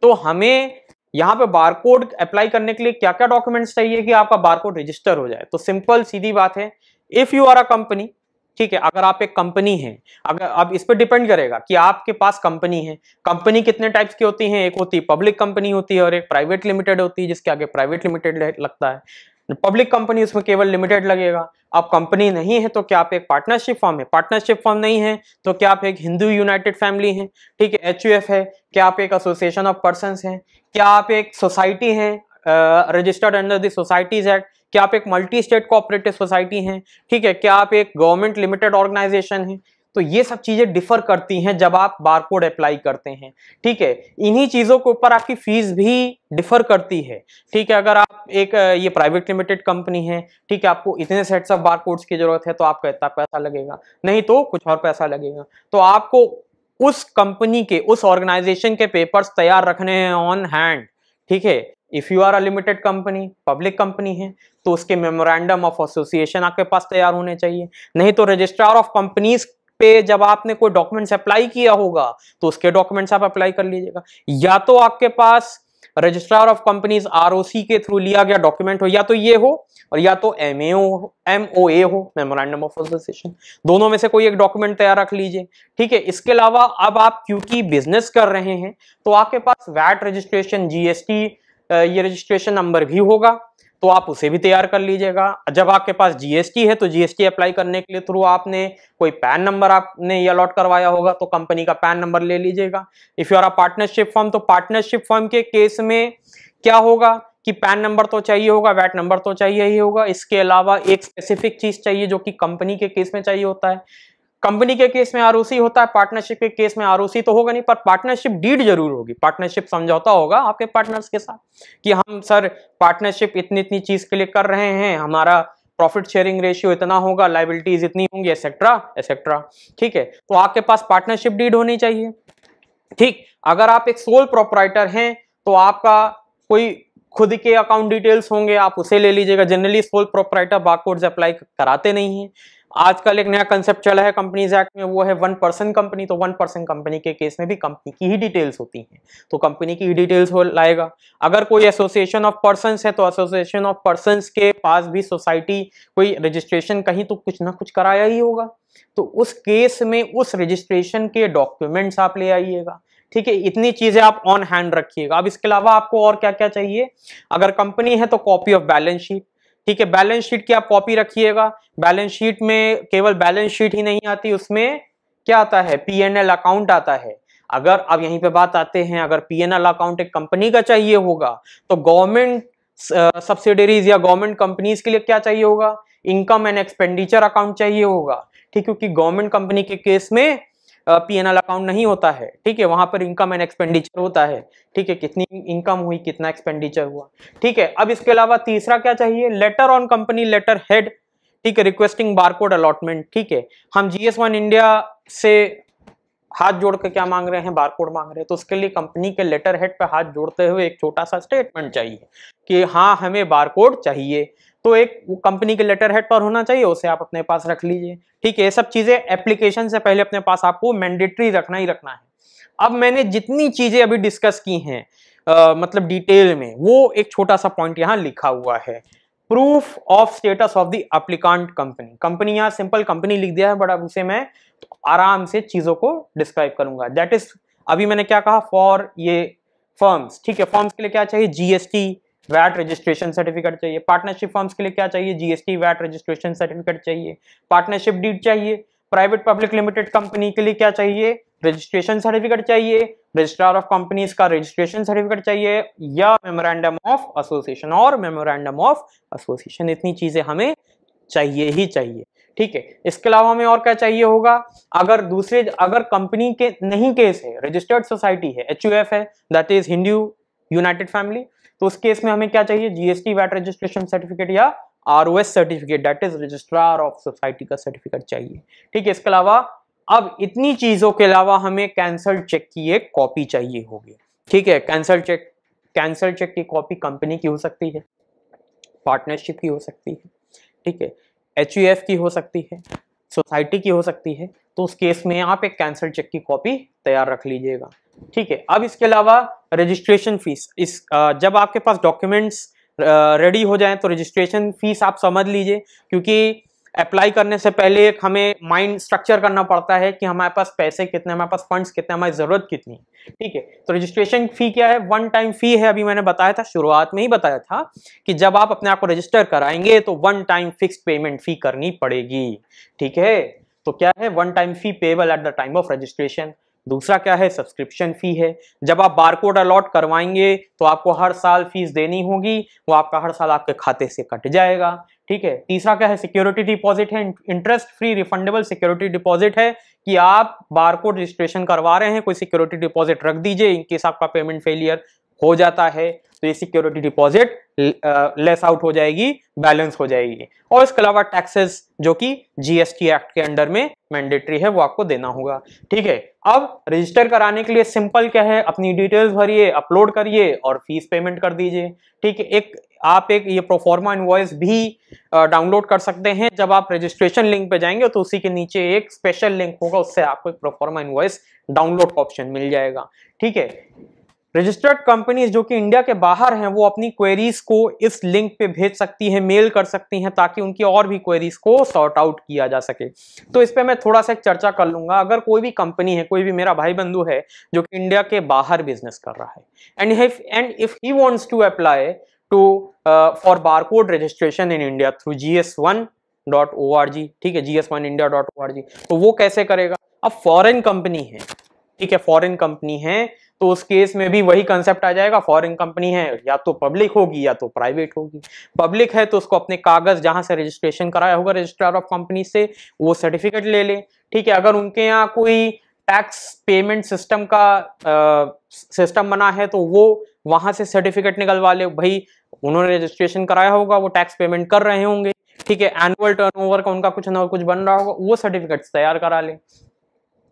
तो हमें यहाँ पे बारकोड अप्लाई करने के लिए क्या क्या डॉक्यूमेंट्स चाहिए कि आपका बारकोड रजिस्टर हो जाए। तो सिंपल सीधी बात है, if you are a company, ठीक है, अगर आप एक कंपनी है, अगर अब इस पर डिपेंड करेगा कि आपके पास कंपनी है। कंपनी कितने टाइप्स की होती है, एक होती है पब्लिक कंपनी होती है और एक प्राइवेट लिमिटेड होती है, जिसके आगे प्राइवेट लिमिटेड लगता है। पब्लिक कंपनी उसमें केवल लिमिटेड लगेगा। अब कंपनी नहीं है तो क्या आप एक पार्टनरशिप फॉर्म है, पार्टनरशिप फॉर्म नहीं है तो क्या आप एक हिंदू यूनाइटेड फैमिली है, ठीक है, HUF है, क्या आप एक एसोसिएशन ऑफ पर्संस हैं, क्या आप एक सोसाइटी हैं registered under the societies act, क्या आप एक मल्टी स्टेट कोऑपरेटिव सोसाइटी हैं, ठीक है, क्या आप एक गवर्नमेंट लिमिटेड ऑर्गेनाइजेशन है। तो ये सब चीजें डिफर करती हैं जब आप बारकोड अप्लाई करते हैं, ठीक है। इन्हीं चीजों के ऊपर आपकी फीस भी डिफर करती है, ठीक है। अगर आप एक ये प्राइवेट लिमिटेड कंपनी है, ठीक है, आपको इतने सेट्स ऑफ बारकोड्स की जरूरत है तो आपका इतना पैसा लगेगा, नहीं तो कुछ और पैसा लगेगा। तो आपको उस कंपनी के, उस ऑर्गेनाइजेशन के पेपर्स तैयार रखने हैं ऑन हैंड, ठीक है। If you are a limited company, public company है, तो उसके मेमोरेंडम ऑफ एसोसिएशन आपके पास तैयार होने चाहिए। नहीं तो रजिस्ट्रार ऑफ कंपनीज पे जब आपने कोई डॉक्यूमेंट्स अप्लाई किया होगा तो उसके डॉक्यूमेंट्स आप अप्लाई कर लीजिएगा। या तो आपके पास रजिस्ट्रार ऑफ कंपनीज आरओसी के थ्रू लिया गया डॉक्यूमेंट हो, या तो ये हो, और या तो एमओए हो, मेमोरेंडम ऑफ एसोसिएशन, दोनों में से कोई एक डॉक्यूमेंट तैयार रख लीजिए, ठीक है। इसके अलावा अब आप क्योंकि बिजनेस कर रहे हैं तो आपके पास वैट रजिस्ट्रेशन, जीएसटी ये रजिस्ट्रेशन नंबर भी होगा, तो आप उसे भी तैयार कर लीजिएगा। जब आपके पास जीएसटी है तो जीएसटी अप्लाई करने के लिए थ्रू आपने कोई पैन नंबर आपने ये अलॉट करवाया होगा, तो कंपनी का पैन नंबर ले लीजिएगा। If you are a partnership firm, तो पार्टनरशिप फर्म के केस में क्या होगा कि पैन नंबर तो चाहिए होगा, वैट नंबर तो चाहिए ही होगा। इसके अलावा एक स्पेसिफिक चीज चाहिए जो कि कंपनी के केस में चाहिए होता है। कंपनी के केस में आरओसी होता है, पार्टनरशिप के केस में आरओसी तो होगा नहीं, पर पार्टनरशिप डीड जरूर होगी, पार्टनरशिप समझौता होगा आपके पार्टनर्स के साथ कि हम सर पार्टनरशिप इतनी इतनी चीज के लिए कर रहे हैं, हमारा प्रॉफिट शेयरिंग रेशियो इतना होगा, लायबिलिटीज इतनी होंगी, एसेट्रा एसेट्रा, ठीक है। तो आपके पास पार्टनरशिप डीड होनी चाहिए, ठीक। अगर आप एक सोल प्रोप्राइटर हैं तो आपका कोई खुद के अकाउंट डिटेल्स होंगे, आप उसे ले लीजिएगा। Generally sole proprietor barcodes apply कराते नहीं हैं। आजकल एक नया कंसेप्ट चला है कंपनीज एक्ट में, वो है 1% कंपनी। तो 1% कंपनी के केस में भी कंपनी की ही डिटेल्स होती हैं, तो कंपनी की ही डिटेल्स हो लाएगा। अगर कोई एसोसिएशन ऑफ पर्सन्स है तो एसोसिएशन ऑफ पर्सन्स के पास भी सोसाइटी कोई रजिस्ट्रेशन कहीं तो कुछ ना कुछ कराया ही होगा, तो उस केस में उस रजिस्ट्रेशन के डॉक्यूमेंट्स आप ले आइएगा, ठीक है। इतनी चीजें आप ऑन हैंड रखिएगा। अब इसके अलावा आपको और क्या क्या चाहिए, अगर कंपनी है तो कॉपी ऑफ बैलेंस शीट, ठीक है। बैलेंस शीट की आप कॉपी रखिएगा। बैलेंस शीट में केवल बैलेंस शीट ही नहीं आती, उसमें क्या आता है, पीएनएल अकाउंट आता है। अगर अब यहीं पे बात आते हैं, अगर पीएनएल अकाउंट एक कंपनी का चाहिए होगा तो गवर्नमेंट सब्सिडरीज या गवर्नमेंट कंपनीज के लिए क्या चाहिए होगा, इनकम एंड एक्सपेंडिचर अकाउंट चाहिए होगा, ठीक। क्योंकि गवर्नमेंट कंपनी के केस में पीएनएल अकाउंट नहीं होता है, ठीक है, वहां पर इनकम एंड एक्सपेंडिचर होता है, ठीक है, कितनी इनकम हुई, कितना एक्सपेंडिचर हुआ, ठीक है। अब इसके अलावा तीसरा क्या चाहिए, letter on company letter head, ठीक है, रिक्वेस्टिंग बारकोड अलॉटमेंट, ठीक है। हम GS1 इंडिया से हाथ जोड़ के क्या मांग रहे हैं, बारकोड मांग रहे हैं, तो उसके लिए कंपनी के लेटर हेड पे हाथ जोड़ते हुए एक छोटा सा स्टेटमेंट चाहिए कि हाँ हमें बारकोड चाहिए, तो एक कंपनी के लेटर हेड पर होना चाहिए, उसे आप अपने पास रख लीजिए, ठीक है। ये सब चीजें एप्लीकेशन से पहले अपने पास आपको मैंडेटरी रखना ही रखना है। अब मैंने जितनी चीजें अभी डिस्कस की हैं मतलब डिटेल में, वो एक छोटा सा पॉइंट यहाँ लिखा हुआ है, proof of status of the applicant company. Company यहाँ सिंपल कंपनी लिख दिया है, बट अब उसे मैं आराम से चीजों को डिस्क्राइब करूंगा। दैट इज, अभी मैंने क्या कहा, फॉर ये फर्म्स, ठीक है। फर्म्स के लिए क्या चाहिए, जीएसटी वैट रजिस्ट्रेशन सर्टिफिकेट चाहिए। पार्टनरशिप फर्म्स के लिए क्या चाहिए, जीएसटी वैट रजिस्ट्रेशन सर्टिफिकेट चाहिए, पार्टनरशिप डीड चाहिए। प्राइवेट पब्लिक लिमिटेड कंपनी के लिए क्या चाहिए, रजिस्ट्रेशन सर्टिफिकेट चाहिए, रजिस्ट्रार ऑफ कंपनीज का रजिस्ट्रेशन सर्टिफिकेट चाहिए, या मेमोरेंडम ऑफ एसोसिएशन और मेमोरेंडम ऑफ एसोसिएशन। इतनी चीजें हमें चाहिए ही चाहिए, ठीक है। इसके अलावा हमें और क्या चाहिए होगा, अगर कंपनी के नहीं केस है, रजिस्टर्ड सोसाइटी है, HUF है, that is Hindu United family, तो उस केस में हमें क्या चाहिए, जीएसटी वैट रजिस्ट्रेशन सर्टिफिकेट या ROS certificate, that is registrar of society का सर्टिफिकेट चाहिए, ठीक है। इसके अलावा अब इतनी चीजों के अलावा हमें कैंसल चेक की एक कॉपी चाहिए होगी, ठीक है। कैंसल चेक की कॉपी कंपनी की हो सकती है, पार्टनरशिप की हो सकती है, ठीक है, HUF की हो सकती है, सोसाइटी की हो सकती है, तो उस केस में आप एक कैंसल चेक की कॉपी तैयार रख लीजिएगा, ठीक है। अब इसके अलावा रजिस्ट्रेशन फीस, जब आपके पास डॉक्यूमेंट्स रेडी हो जाएं तो रजिस्ट्रेशन फीस आप समझ लीजिए, क्योंकि अप्लाई करने से पहले एक हमें माइंड स्ट्रक्चर करना पड़ता है कि हमारे पास पैसे कितने, हमारे पास फंड्स कितने, हमारी जरूरत कितनी, ठीक है। तो रजिस्ट्रेशन फी क्या है, 1 टाइम फी है। अभी मैंने बताया था, शुरुआत में ही बताया था कि जब आप अपने आप को रजिस्टर कराएंगे तो 1 टाइम फिक्स्ड पेमेंट फी करनी पड़ेगी, ठीक है। तो क्या है, 1 time fee payable at the time of registration. दूसरा क्या है, सब्सक्रिप्शन फी है। जब आप बारकोड अलॉट करवाएंगे तो आपको हर साल फीस देनी होगी, वो आपका हर साल आपके खाते से कट जाएगा। ठीक है। तीसरा क्या है, सिक्योरिटी डिपॉजिट है, interest free refundable security deposit है कि आप बारकोड रजिस्ट्रेशन करवा रहे हैं, कोई सिक्योरिटी डिपॉजिट रख दीजिए, इनकेस आपका पेमेंट फेलियर हो जाता है तो ये सिक्योरिटी डिपॉजिट लेस आउट हो जाएगी, बैलेंस हो जाएगी। और इसके अलावा टैक्सेस जो कि जीएसटी एक्ट के अंडर में मैंडेटरी है, वो आपको देना होगा। ठीक है। अब रजिस्टर कराने के लिए सिंपल क्या है, अपनी डिटेल्स भरिए, अपलोड करिए और फीस पेमेंट कर दीजिए। ठीक है। आप एक ये प्रोफॉर्मा इनवॉइस भी डाउनलोड कर सकते हैं। जब आप रजिस्ट्रेशन लिंक पे जाएंगे तो उसी के नीचे एक स्पेशल लिंक होगा, उससे आपको एक प्रोफॉर्मा इनवॉइस डाउनलोड का ऑप्शन मिल जाएगा। ठीक है। रजिस्टर्ड कंपनीज जो कि इंडिया के बाहर हैं वो अपनी क्वेरीज को इस लिंक पे भेज सकती हैं, मेल कर सकती हैं, ताकि उनकी और भी क्वेरीज को सॉर्ट आउट किया जा सके। तो इस पे मैं थोड़ा सा चर्चा कर लूंगा। अगर कोई भी कंपनी है, कोई भी मेरा भाई बंधु है जो कि इंडिया के बाहर बिजनेस कर रहा है and if he wants to apply to for barcode registration in India through GS1.org, ठीक है, GS1India.org, तो वो कैसे करेगा? अब फॉरेन कंपनी है, ठीक है, फॉरेन कंपनी है तो उस केस में भी वही कंसेप्ट आ जाएगा। फॉरेन कंपनी है या तो पब्लिक होगी या तो प्राइवेट होगी। पब्लिक है तो उसको अपने कागज जहां से रजिस्ट्रेशन कराया होगा रजिस्ट्रार ऑफ कंपनी से, वो सर्टिफिकेट ले ले। ठीक है। अगर उनके यहाँ कोई टैक्स पेमेंट सिस्टम का सिस्टम बना है तो वो वहां से सर्टिफिकेट निकलवा ले, भाई उन्होंने रजिस्ट्रेशन कराया होगा, वो टैक्स पेमेंट कर रहे होंगे। ठीक है। एनुअल टर्नओवर का उनका कुछ ना कुछ बन रहा होगा, वो सर्टिफिकेट तैयार करा ले।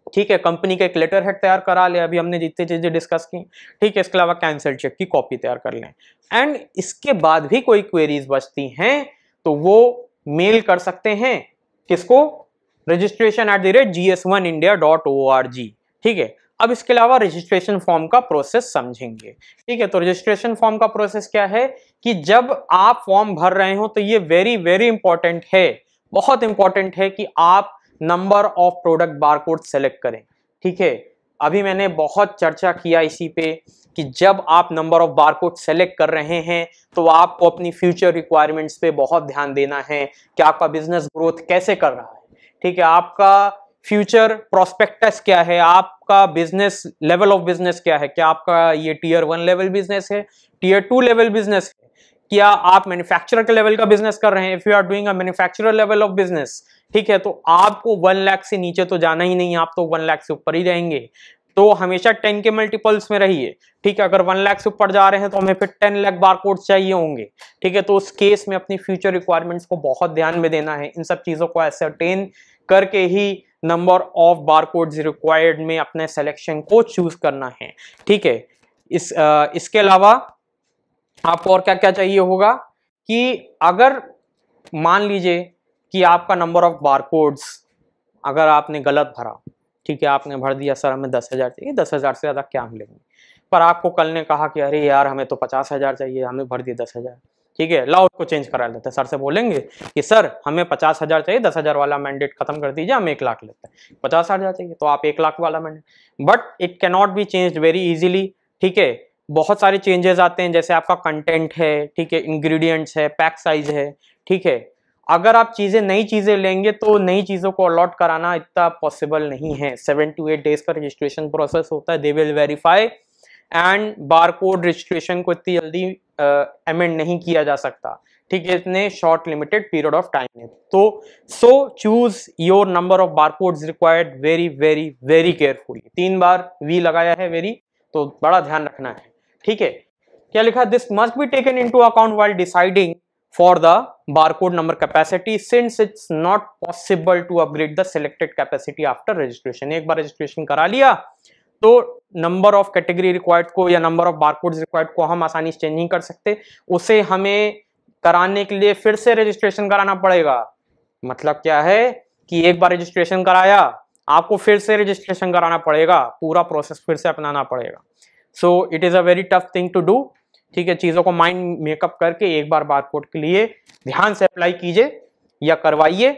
ठीक है। कंपनी का एक लेटर हेड तैयार करा ले, अभी हमने जितनी चीजें डिस्कस की। ठीक है। इसके अलावा कैंसिल चेक की कॉपी तैयार कर लें। एंड इसके बाद भी कोई क्वेरीज बचती हैं तो वो मेल कर सकते हैं किसको, registration@GS1India.org। ठीक है। अब इसके अलावा रजिस्ट्रेशन फॉर्म का प्रोसेस समझेंगे। ठीक है। तो रजिस्ट्रेशन फॉर्म का प्रोसेस क्या है कि जब आप फॉर्म भर रहे हो तो ये वेरी वेरी इंपॉर्टेंट है, बहुत इंपॉर्टेंट है कि आप number of product barcode select करें। ठीक है। अभी मैंने बहुत चर्चा किया इसी पे कि जब आप नंबर ऑफ बारकोड सेलेक्ट कर रहे हैं तो आपको अपनी फ्यूचर रिक्वायरमेंट्स पे बहुत ध्यान देना है कि आपका बिजनेस ग्रोथ कैसे कर रहा है। ठीक है। आपका फ्यूचर प्रोस्पेक्टस क्या है, आपका बिजनेस लेवल ऑफ बिजनेस क्या है, क्या आपका ये टियर 1 लेवल बिजनेस है, टियर 2 लेवल बिजनेस है, क्या आप मैन्युफैक्चरर के लेवल का बिजनेस कर रहे हैं, if you are doing a manufacturer level of business. ठीक है। तो आपको 1 लाख से नीचे तो जाना ही नहीं, आप तो 1 लाख से ऊपर ही रहेंगे। तो हमेशा 10 के मल्टीपल्स में रहिए। ठीक है। अगर 1 लाख से ऊपर जा रहे हैं तो हमें फिर 10 लाख बारकोड चाहिए होंगे। ठीक है। तो उस केस में अपनी फ्यूचर रिक्वायरमेंट्स को बहुत ध्यान में देना है। इन सब चीजों को एसरटेन करके ही नंबर ऑफ बारकोड्स रिक्वायर्ड में अपने सिलेक्शन को चूज करना है। ठीक है। इसके अलावा आपको और क्या क्या चाहिए होगा कि अगर मान लीजिए कि आपका नंबर ऑफ बारकोड्स अगर आपने गलत भरा, ठीक है, आपने भर दिया सर हमें 10,000 चाहिए, 10,000 से ज्यादा क्या मिलेंगे, पर आपको कल ने कहा कि अरे यार हमें तो 50,000 चाहिए, हमें भर दिए 10,000। ठीक है। लाओ उसको चेंज करा लेते हैं। सर से बोलेंगे कि सर हमें 50,000 चाहिए, 10,000 वाला मैंडेट खत्म कर दीजिए, हम 1 लाख लेते हैं। 50,000 चाहिए तो आप 1 लाख वाला mandate, but it can not be changed very easily. ठीक है। बहुत सारे चेंजेस आते हैं, जैसे आपका कंटेंट है, ठीक है, इंग्रेडिएंट्स है, पैक साइज है। ठीक है। अगर आप नई चीजें लेंगे तो नई चीजों को अलॉट कराना इतना पॉसिबल नहीं है। 7 to 8 डेज का रजिस्ट्रेशन प्रोसेस होता है, they will verify, and barcode registration को इतनी जल्दी अमेंड नहीं किया जा सकता। ठीक है। इतने short limited period of time है। तो choose your number of barcodes required very very very carefully. 3 बार वी लगाया है वेरी, तो बड़ा ध्यान रखना है। ठीक है। क्या लिखा, this must be taken into account while deciding for the barcode number capacity since it's not possible to upgrade the selected capacity after registration। एक बार रजिस्ट्रेशन करा लिया तो नंबर ऑफ कैटेगरी रिक्वायर्ड को या नंबर ऑफ बारकोड्स रिक्वायर्ड को हम आसानी से चेंज नहीं कर सकते। उसे हमें कराने के लिए फिर से रजिस्ट्रेशन कराना पड़ेगा। मतलब क्या है कि एक बार रजिस्ट्रेशन कराया, आपको फिर से रजिस्ट्रेशन कराना पड़ेगा, पूरा प्रोसेस फिर से अपनाना पड़ेगा। So it is a very tough thing to do. ठीक है। चीजों को माइंड मेकअप करके एक बार बारकोड के लिए ध्यान से अप्लाई कीजिए या करवाइए,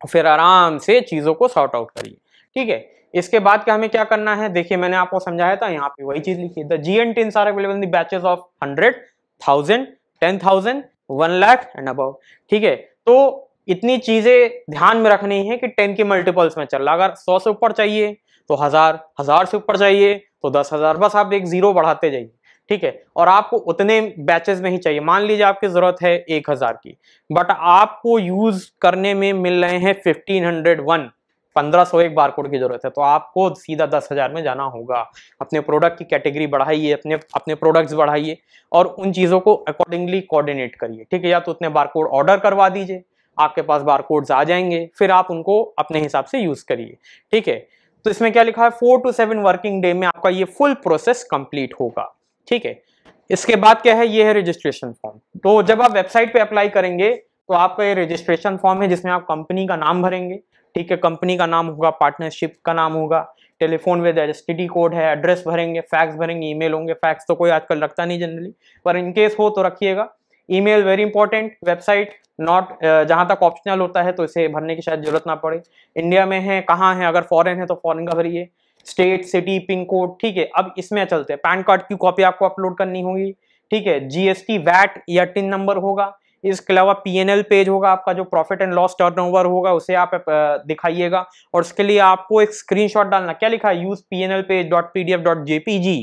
फिर आराम से चीजों को सॉर्ट आउट करिए। ठीक है। इसके बाद क्या हमें क्या करना है, देखिए मैंने आपको समझाया था, यहाँ पे वही चीज लिखी है, the GN10s are available in the batches of 100, 1000, 10,000, 1 lakh and above. ठीक है। तो इतनी चीजें ध्यान में रखनी है कि 10 के मल्टीपल्स में चल रहा। अगर 100 से ऊपर चाहिए तो 1000 से ऊपर चाहिए तो 10,000, बस आप एक जीरो बढ़ाते जाइए, ठीक है। और आपको उतने बैचेस में ही चाहिए। मान लीजिए आपकी जरूरत है 1000 की, बट आपको यूज करने में मिल रहे हैं 1501 बारकोड की जरूरत है, तो आपको सीधा 10,000 में जाना होगा। अपने प्रोडक्ट की कैटेगरी बढ़ाइए, अपने प्रोडक्ट्स बढ़ाइए और उन चीजों को अकॉर्डिंगली कोऑर्डिनेट करिए, ठीक है। या तो उतने बारकोड ऑर्डर करवा दीजिए, आपके पास बारकोड्स आ जाएंगे, फिर आप उनको अपने हिसाब से यूज करिए, ठीक है। तो इसमें क्या लिखा है, 4 to 7 वर्किंग डे में आपका ये फुल प्रोसेस कंप्लीट होगा, ठीक है। इसके बाद क्या है, ये है रजिस्ट्रेशन फॉर्म। तो जब आप वेबसाइट पे अप्लाई करेंगे तो आपका ये रजिस्ट्रेशन फॉर्म है, जिसमें आप कंपनी का नाम भरेंगे, ठीक है। कंपनी का नाम होगा, पार्टनरशिप का नाम होगा, टेलीफोन विद एसटीडी कोड है, एड्रेस भरेंगे, फैक्स भरेंगे, ईमेल होंगे। फैक्स तो कोई आजकल रखता नहीं जनरली, पर इनकेस हो तो रखिएगा। Email very important, website not, जहां तक ऑप्शनल होता है तो इसे भरने की शायद जरूरत ना पड़े। इंडिया में है, कहाँ है, अगर फॉरेन है तो फॉरेन का भरिए, स्टेट, सिटी, पिन कोड, ठीक है। अब इसमें चलते हैं, पैन कार्ड की कॉपी आपको अपलोड करनी होगी, ठीक है। जीएसटी, वैट या टिन नंबर होगा। इसके अलावा पीएनएल पेज होगा, आपका जो प्रॉफिट एंड लॉस टर्नओवर होगा उसे आप दिखाइएगा, और उसके लिए आपको एक स्क्रीनशॉट डालना। क्या लिखा है, यूज पीएनएल पेज .pdf.jpg,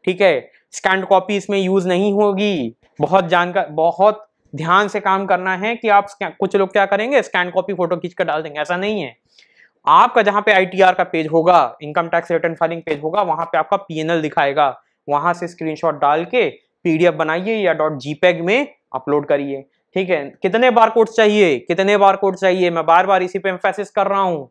ठीक है। स्कैन कॉपी इसमें यूज नहीं होगी। बहुत ध्यान से काम करना है कि आप कुछ लोग क्या करेंगे, स्कैन कॉपी फोटो खींच कर डाल देंगे, ऐसा नहीं है। आपका जहां पे आईटीआर का पेज होगा, income tax return filing page होगा, वहां पे आपका पीएनएल दिखाएगा, वहां से स्क्रीनशॉट डाल के पीडीएफ बनाइए या .jpeg में अपलोड करिए, ठीक है। कितने बारकोड चाहिए, कितने बारकोड चाहिए, मैं बार बार इसी पे एम्फेसिस कर रहा हूं,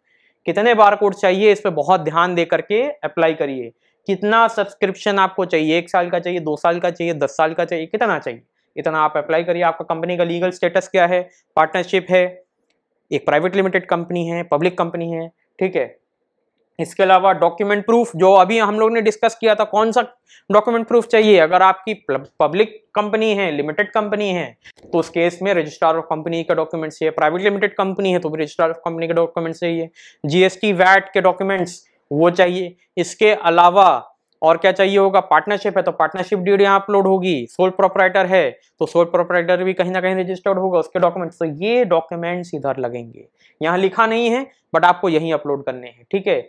कितने बारकोड चाहिए, इस पे बहुत ध्यान दे करके अप्लाई करिए। कितना सब्सक्रिप्शन आपको चाहिए, 1 साल का चाहिए, 2 साल का चाहिए, 10 साल का चाहिए, कितना चाहिए, इतना आप अप्लाई करिए। आपका कंपनी का लीगल स्टेटस क्या है, पार्टनरशिप है, एक प्राइवेट लिमिटेड कंपनी है, पब्लिक कंपनी है, ठीक है। इसके अलावा डॉक्यूमेंट प्रूफ, जो अभी हम लोग ने डिस्कस किया था, कौन सा डॉक्यूमेंट प्रूफ चाहिए। अगर आपकी पब्लिक कंपनी है, लिमिटेड कंपनी है, तो उस केस में रजिस्ट्रार ऑफ कंपनी का डॉक्यूमेंट चाहिए। प्राइवेट लिमिटेड कंपनी है तो भी रजिस्ट्रार ऑफ कंपनी के डॉक्यूमेंट चाहिए। जीएसटी, वैट के डॉक्यूमेंट्स वो चाहिए। इसके अलावा और क्या चाहिए होगा, पार्टनरशिप है तो पार्टनरशिप डीड यहाँ अपलोड होगी, सोल प्रोपराइटर है तो सोल प्रोपराइटर भी कहीं ना कहीं रजिस्टर्ड होगा, उसके डॉक्यूमेंट्स। तो ये डॉक्यूमेंट्स इधर लगेंगे, यहाँ लिखा नहीं है बट आपको यही अपलोड करने हैं, ठीक है।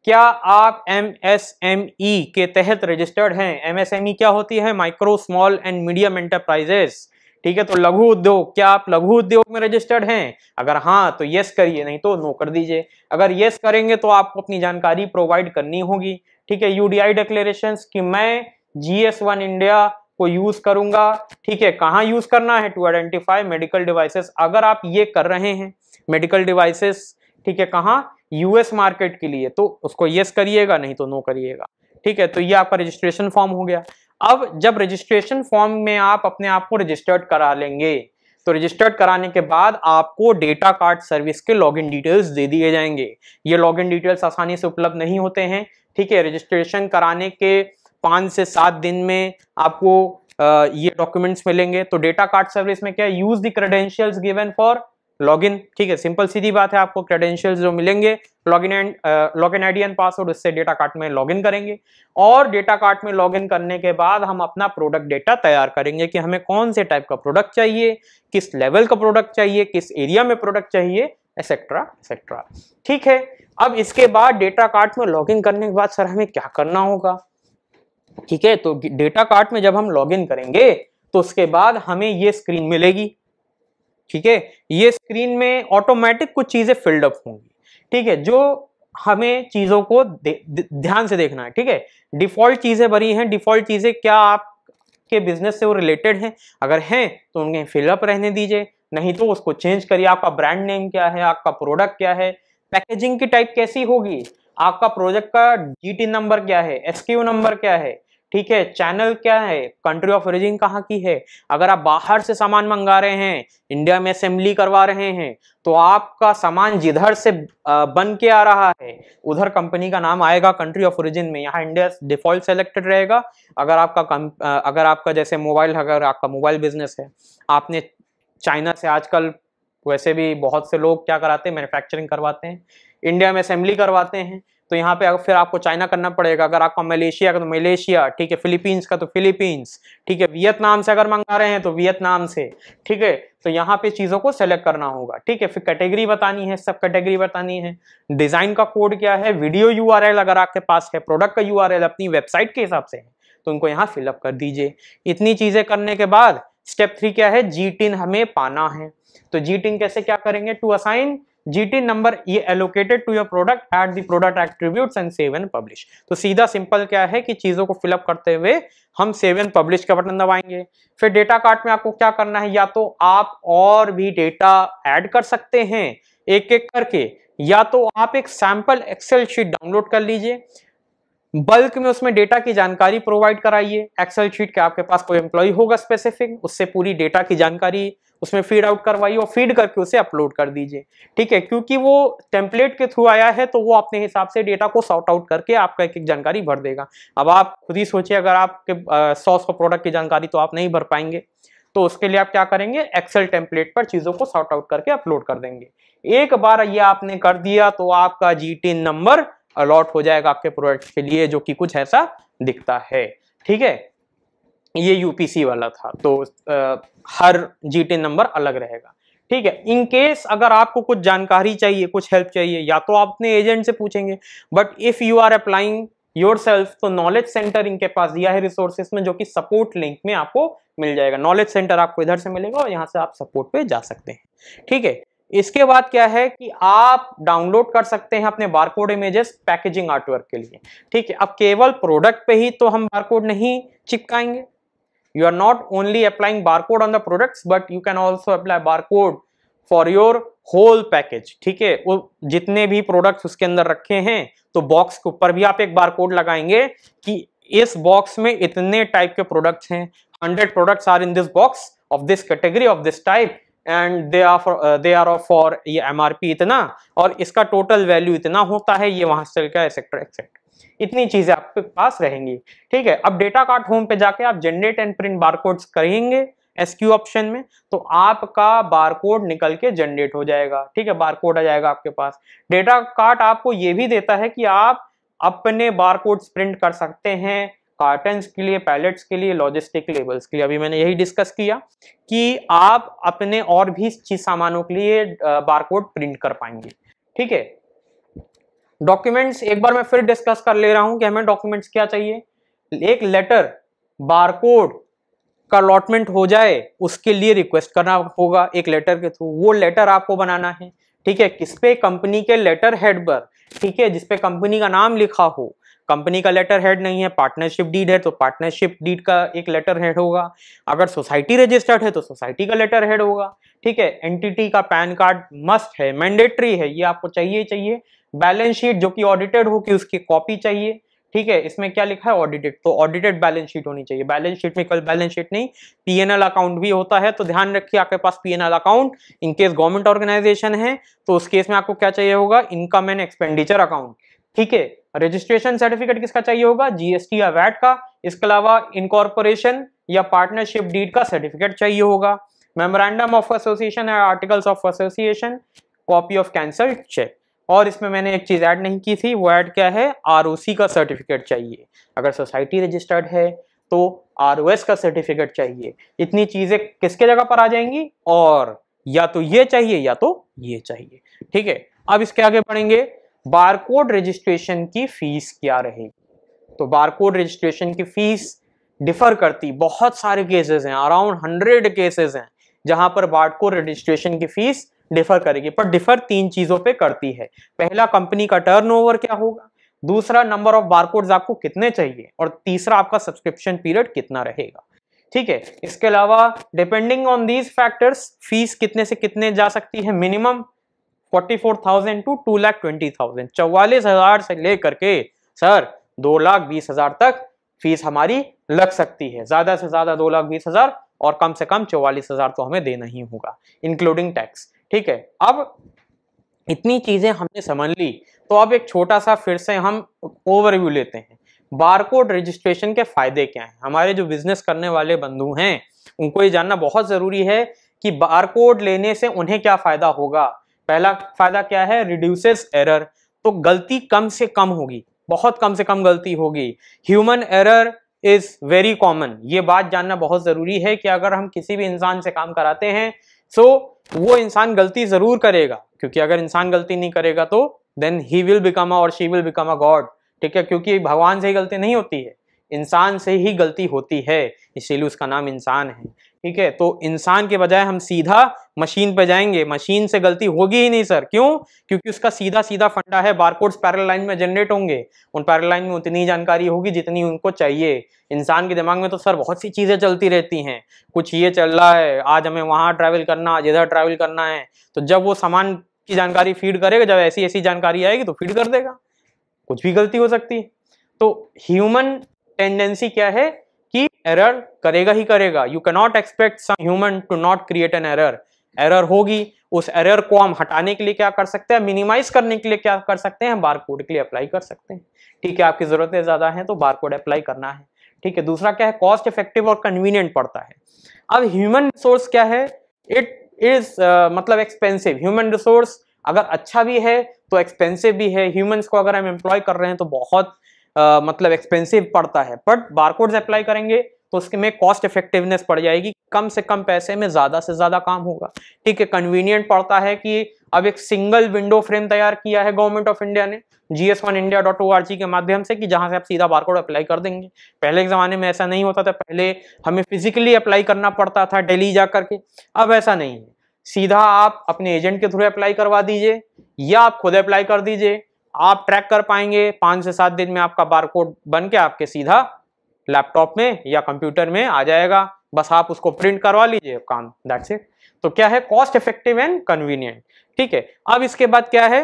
क्या आप एमएसएमई के तहत रजिस्टर्ड हैं? एमएसएमई क्या होती है, micro small and medium enterprises, ठीक है। तो लघु उद्योग, क्या आप लघु उद्योग में रजिस्टर्ड हैं? अगर हाँ तो यस करिए, नहीं तो नो कर दीजिए। अगर यस करेंगे तो आपको अपनी जानकारी प्रोवाइड करनी होगी, ठीक है। यूडीआई डिक्लेरेशंस कि मैं GS1 इंडिया को यूज करूंगा, ठीक है। कहाँ यूज करना है, टू आइडेंटिफाई मेडिकल डिवाइसेस। अगर आप ये कर रहे हैं मेडिकल डिवाइसेस, ठीक है, कहाँ, यूएस मार्केट के लिए, तो उसको यस करिएगा, नहीं तो नो करिएगा, ठीक है। तो ये आपका रजिस्ट्रेशन फॉर्म हो गया। अब जब रजिस्ट्रेशन फॉर्म में आप अपने आप को रजिस्टर्ड करा लेंगे, तो रजिस्टर्ड कराने के बाद आपको डेटा कार्ड सर्विस के लॉगिन डिटेल्स दे दिए जाएंगे। ये लॉगिन डिटेल्स आसानी से उपलब्ध नहीं होते हैं, ठीक है। रजिस्ट्रेशन कराने के 5 से 7 दिन में आपको ये डॉक्यूमेंट्स मिलेंगे। तो डेटा कार्ड सर्विस में क्या, use the credentials given for login, ठीक है। सिंपल सीधी बात है, आपको क्रेडेंशियल्स जो मिलेंगे, लॉगिन आईडी एंड पासवर्ड, उससे डेटा कार्ड में लॉगिन करेंगे। और डेटा कार्ड में लॉगिन करने के बाद हम अपना प्रोडक्ट डेटा तैयार करेंगे कि हमें कौन से टाइप का प्रोडक्ट चाहिए, किस लेवल का प्रोडक्ट चाहिए, किस एरिया में प्रोडक्ट चाहिए, एक्सेट्रा एक्सेट्रा, ठीक है। अब इसके बाद डेटा कार्ड में लॉगिन करने के बाद सर हमें क्या करना होगा, ठीक है। तो डेटा कार्ड में जब हम लॉगिन करेंगे तो उसके बाद हमें ये स्क्रीन मिलेगी, ठीक है। ये स्क्रीन में ऑटोमेटिक कुछ चीजें फिल्ड अप होंगी, ठीक है, जो हमें चीजों को ध्यान से देखना है, ठीक है। डिफॉल्ट चीजें भरी हैं, डिफॉल्ट चीजें क्या आपके बिजनेस से वो रिलेटेड हैं, अगर हैं तो उन्हें फिलअप रहने दीजिए, नहीं तो उसको चेंज करिए। आपका ब्रांड नेम क्या है, आपका प्रोडक्ट क्या है, पैकेजिंग की टाइप कैसी होगी, आपका प्रोजेक्ट का जीटी नंबर क्या है, एसक्यू नंबर क्या है, ठीक है, चैनल क्या है, कंट्री ऑफ ओरिजिन कहाँ की है। अगर आप बाहर से सामान मंगा रहे हैं, इंडिया में असेंबली करवा रहे हैं, तो आपका सामान जिधर से बन के आ रहा है उधर कंपनी का नाम आएगा कंट्री ऑफ ओरिजिन में। यहाँ इंडिया डिफॉल्ट सेलेक्टेड रहेगा। अगर आपका जैसे मोबाइल, अगर आपका मोबाइल बिजनेस है, आपने चाइना से, आजकल वैसे भी बहुत से लोग क्या कराते हैं, मैन्युफैक्चरिंग करवाते हैं, इंडिया में असेंबली करवाते हैं, तो यहाँ पे फिर आपको चाइना करना पड़ेगा, अगर आपका मलेशिया का तो मलेशिया, ठीक है, फिलीपींस का तो फिलीपींस, ठीक है, वियतनाम से अगर मंगा रहे हैं तो वियतनाम से, ठीक है। तो यहाँ पे चीजों को सेलेक्ट करना होगा, ठीक है। फिर कैटेगरी बतानी है, सब कैटेगरी बतानी है, डिजाइन का कोड क्या है, वीडियो यूआरएल अगर आपके पास है, प्रोडक्ट का यूआरएल अपनी वेबसाइट के हिसाब से है तो उनको यहाँ फिलअप कर दीजिए। इतनी चीजें करने के बाद स्टेप 3 क्या है, GTIN हमें पाना है। तो GTIN कैसे क्या करेंगे, टू असाइन GTIN नंबर ये allocated to your product at the product attributes and save and publish. तो सीधा सिंपल क्या है कि चीजों को फिलअप करते हुए हम सेव एंड पब्लिश का बटन दबाएंगे। फिर डेटा कार्ट में आपको क्या करना है, या तो आप और भी डेटा ऐड कर सकते हैं एक एक करके, या तो आप एक सैंपल एक्सेल शीट डाउनलोड कर लीजिए, बल्क में उसमें डेटा की जानकारी प्रोवाइड कराइए। एक्सेल शीट के आपके पास कोई एम्प्लॉय होगा स्पेसिफिक, उससे पूरी डेटा की जानकारी उसमें फीड आउट करवाइए और फीड करके उसे अपलोड कर दीजिए, ठीक है। क्योंकि वो टेम्पलेट के थ्रू आया है तो वो अपने हिसाब से डेटा को सॉर्ट आउट करके आपका एक एक जानकारी भर देगा। अब आप खुद ही सोचिए, अगर आपके 100 प्रोडक्ट की जानकारी तो आप नहीं भर पाएंगे, तो उसके लिए आप क्या करेंगे, एक्सेल टेम्पलेट पर चीजों को सॉर्ट आउट करके अपलोड कर देंगे। एक बार ये आपने कर दिया तो आपका GTIN नंबर अलॉट हो जाएगा आपके प्रोडक्ट के लिए, जो कि कुछ ऐसा दिखता है, ठीक है। ये यूपीसी वाला था, तो हर GTIN नंबर अलग रहेगा, ठीक है। इन केस अगर आपको कुछ जानकारी चाहिए, कुछ हेल्प चाहिए, या तो आप अपने एजेंट से पूछेंगे, but if you are applying yourself तो नॉलेज सेंटर इनके पास दिया है रिसोर्सेस में, जो कि सपोर्ट लिंक में आपको मिल जाएगा। नॉलेज सेंटर आपको इधर से मिलेगा और यहाँ से आप सपोर्ट पे जा सकते हैं, ठीक है। इसके बाद क्या है कि आप डाउनलोड कर सकते हैं अपने बारकोड इमेजेस पैकेजिंग आर्टवर्क के लिए, ठीक है। अब केवल प्रोडक्ट पे ही तो हम बारकोड नहीं चिपकाएंगे। You are not only applying barcode on the products, but you can also apply barcode for your whole package, ठीक है। वो जितने भी प्रोडक्ट्स उसके अंदर रखे हैं तो बॉक्स के ऊपर भी आप एक बारकोड लगाएंगे कि इस बॉक्स में इतने टाइप के प्रोडक्ट्स हैं, 100 products are in this box of this category of this type and they are for ये MRP इतना और इसका टोटल वैल्यू इतना होता है, ये वहां से चल एक्सेट्रा एक्सेट्रा, इतनी चीजें आपके पास रहेंगी, ठीक है। अब डेटा कार्ट होम पे जाके आप जनरेट एंड प्रिंट बारकोड्स करेंगे SQ ऑप्शन में, तो आपका बारकोड निकल के जनरेट हो जाएगा, ठीक है। बारकोड आ जाएगा आपके पास। डेटा कार्ट आपको ये भी देता है कि आप अपने बारकोड्स प्रिंट कर सकते हैं कार्टन्स के लिए, पैलेट्स के लिए, लॉजिस्टिक लेबल्स के लिए। अभी मैंने यही डिस्कस किया कि आप अपने और भी चीज सामानों के लिए बारकोड प्रिंट कर पाएंगे, ठीक है। डॉक्यूमेंट्स एक बार मैं फिर डिस्कस कर ले रहा हूं कि हमें डॉक्यूमेंट्स क्या चाहिए। एक लेटर बारकोड का अलॉटमेंट हो जाए उसके लिए रिक्वेस्ट करना होगा एक लेटर के थ्रू, वो लेटर आपको बनाना है, ठीक है। किस पे, कंपनी के लेटर हेड पर, ठीक है, जिसपे कंपनी का नाम लिखा हो। कंपनी का लेटर हेड नहीं है, पार्टनरशिप डीड है तो पार्टनरशिप डीड का एक लेटर हेड होगा। अगर सोसाइटी रजिस्टर्ड है तो सोसाइटी का लेटर हेड होगा, ठीक है। एंटिटी का पैन कार्ड मस्ट है, मैंडेटरी है, ये आपको चाहिए चाहिए। बैलेंस शीट जो कि ऑडिटेड हो कि उसकी कॉपी चाहिए, ठीक है। इसमें क्या लिखा है, ऑडिटेड, तो ऑडिटेड बैलेंस शीट होनी चाहिए। बैलेंस शीट में केवल बैलेंस शीट नहीं, PNL अकाउंट भी होता है, तो ध्यान रखिए आपके पास PNL account, in case government organisation है तो उस केस में आपको क्या चाहिए होगा, इनकम एंड एक्सपेंडिचर अकाउंट, ठीक है। रजिस्ट्रेशन सर्टिफिकेट किसका चाहिए होगा, GST या VAT का। इसके अलावा इनकॉर्पोरेशन या पार्टनरशिप डीड का सर्टिफिकेट चाहिए होगा। मेमोरेंडम ऑफ एसोसिएशन या articles of association, copy of cancelled cheque. और इसमें मैंने एक चीज ऐड नहीं की थी, वो ऐड क्या है, ROC का सर्टिफिकेट चाहिए। अगर सोसाइटी रजिस्टर्ड है तो ROS का सर्टिफिकेट चाहिए। इतनी चीजें किसके जगह पर आ जाएंगी, और या तो ये चाहिए या तो ये चाहिए, ठीक है। अब इसके आगे बढ़ेंगे, बारकोड रजिस्ट्रेशन की फीस क्या रहेगी। तो बारकोड रजिस्ट्रेशन की फीस डिफर करती, बहुत सारे केसेस हैं, अराउंड 100 केसेस हैं जहां पर बारकोड रजिस्ट्रेशन की फीस डिफर करेगी, पर डिफर 3 चीजों पे करती है। पहला, कंपनी का टर्नओवर क्या होगा, दूसरा, नंबर ऑफ बारकोड्स आपको कितने चाहिए, और तीसरा, आपका सब्सक्रिप्शन पीरियड कितना रहेगा, ठीक है। इसके अलावा depending on these factors fees कितने से कितने जा सकती है, मिनिमम 44,000 टू 2,20,000, 44,000 से लेकर के सर 2,20,000 तक फीस हमारी लग सकती है। ज्यादा से ज्यादा 2,20,000 और कम से कम 44,000 तो हमें देना ही होगा, इंक्लूडिंग टैक्स, ठीक है। अब इतनी चीजें हमने समझ ली, तो अब एक छोटा सा फिर से हम ओवरव्यू लेते हैं। बारकोड रजिस्ट्रेशन के फायदे क्या हैं। हमारे जो बिजनेस करने वाले बंधु हैं उनको ये जानना बहुत जरूरी है कि बारकोड लेने से उन्हें क्या फायदा होगा। पहला फायदा क्या है, रिड्यूसेस एरर। तो गलती कम से कम होगी, बहुत कम से कम गलती होगी। Human error is very common. ये बात जानना बहुत जरूरी है कि अगर हम किसी भी इंसान से काम कराते हैं सो वो इंसान गलती जरूर करेगा, क्योंकि अगर इंसान गलती नहीं करेगा तो देन ही विल बिकम और she will become a God. ठीक है, क्योंकि भगवान से ही गलती नहीं होती है, इंसान से ही गलती होती है, इसीलिए उसका नाम इंसान है। ठीक है, तो इंसान के बजाय हम सीधा मशीन पे जाएंगे, मशीन से गलती होगी ही नहीं सर। क्यों? क्योंकि उसका सीधा सीधा फंडा है, बारकोड्स पैरेलल लाइन में जनरेट होंगे, उन पैरेलल लाइन में उतनी जानकारी होगी जितनी उनको चाहिए। इंसान के दिमाग में तो सर बहुत सी चीजें चलती रहती हैं, कुछ ये चल रहा है, आज हमें वहां ट्रैवल करना, आज इधर ट्रैवल करना है, तो जब वो सामान की जानकारी फीड करेगा, जब ऐसी ऐसी जानकारी आएगी तो फीड कर देगा, कुछ भी गलती हो सकती है। तो ह्यूमन टेंडेंसी क्या है कि एरर करेगा ही करेगा। You can not expect some human to not create an error. Error होगी, उस एरर को हम हटाने के लिए क्या कर सकते हैं, मिनिमाइज करने के लिए क्या कर सकते हैं, बारकोड के लिए अप्लाई कर सकते हैं। ठीक है, आपकी जरूरतें ज्यादा हैं तो बारकोड अप्लाई करना है। ठीक है, दूसरा क्या है, कॉस्ट इफेक्टिव और कन्वीनियंट पड़ता है। अब ह्यूमन रिसोर्स क्या है, इट इज मतलब एक्सपेंसिव। ह्यूमन रिसोर्स अगर अच्छा भी है तो एक्सपेंसिव भी है। ह्यूमंस को अगर हम एम्प्लॉय कर रहे हैं तो बहुत मतलब एक्सपेंसिव पड़ता है, बट बारकोड्स अप्लाई करेंगे तो उसके में कॉस्ट इफेक्टिवनेस पड़ जाएगी, कम से कम पैसे में ज्यादा से ज्यादा काम होगा। ठीक है, कन्वीनियंट पड़ता है कि अब एक सिंगल विंडो फ्रेम तैयार किया है गवर्नमेंट ऑफ इंडिया ने gs1india.org के माध्यम से, कि जहां से आप सीधा बारकोड अप्लाई कर देंगे। पहले के जमाने में ऐसा नहीं होता था, पहले हमें फिजिकली अप्लाई करना पड़ता था दिल्ली जा करके, अब ऐसा नहीं है, सीधा आप अपने एजेंट के थ्रू अप्लाई करवा दीजिए या आप खुद अप्लाई कर दीजिए। आप ट्रैक कर पाएंगे, 5 से 7 दिन में आपका बारकोड बन के आपके सीधा लैपटॉप में या कंप्यूटर में आ जाएगा, बस आप उसको प्रिंट करवा लीजिए, काम, दैट्स इट। तो क्या है, कॉस्ट इफेक्टिव एंड कन्वीनियंट। ठीक है, अब इसके बाद क्या है,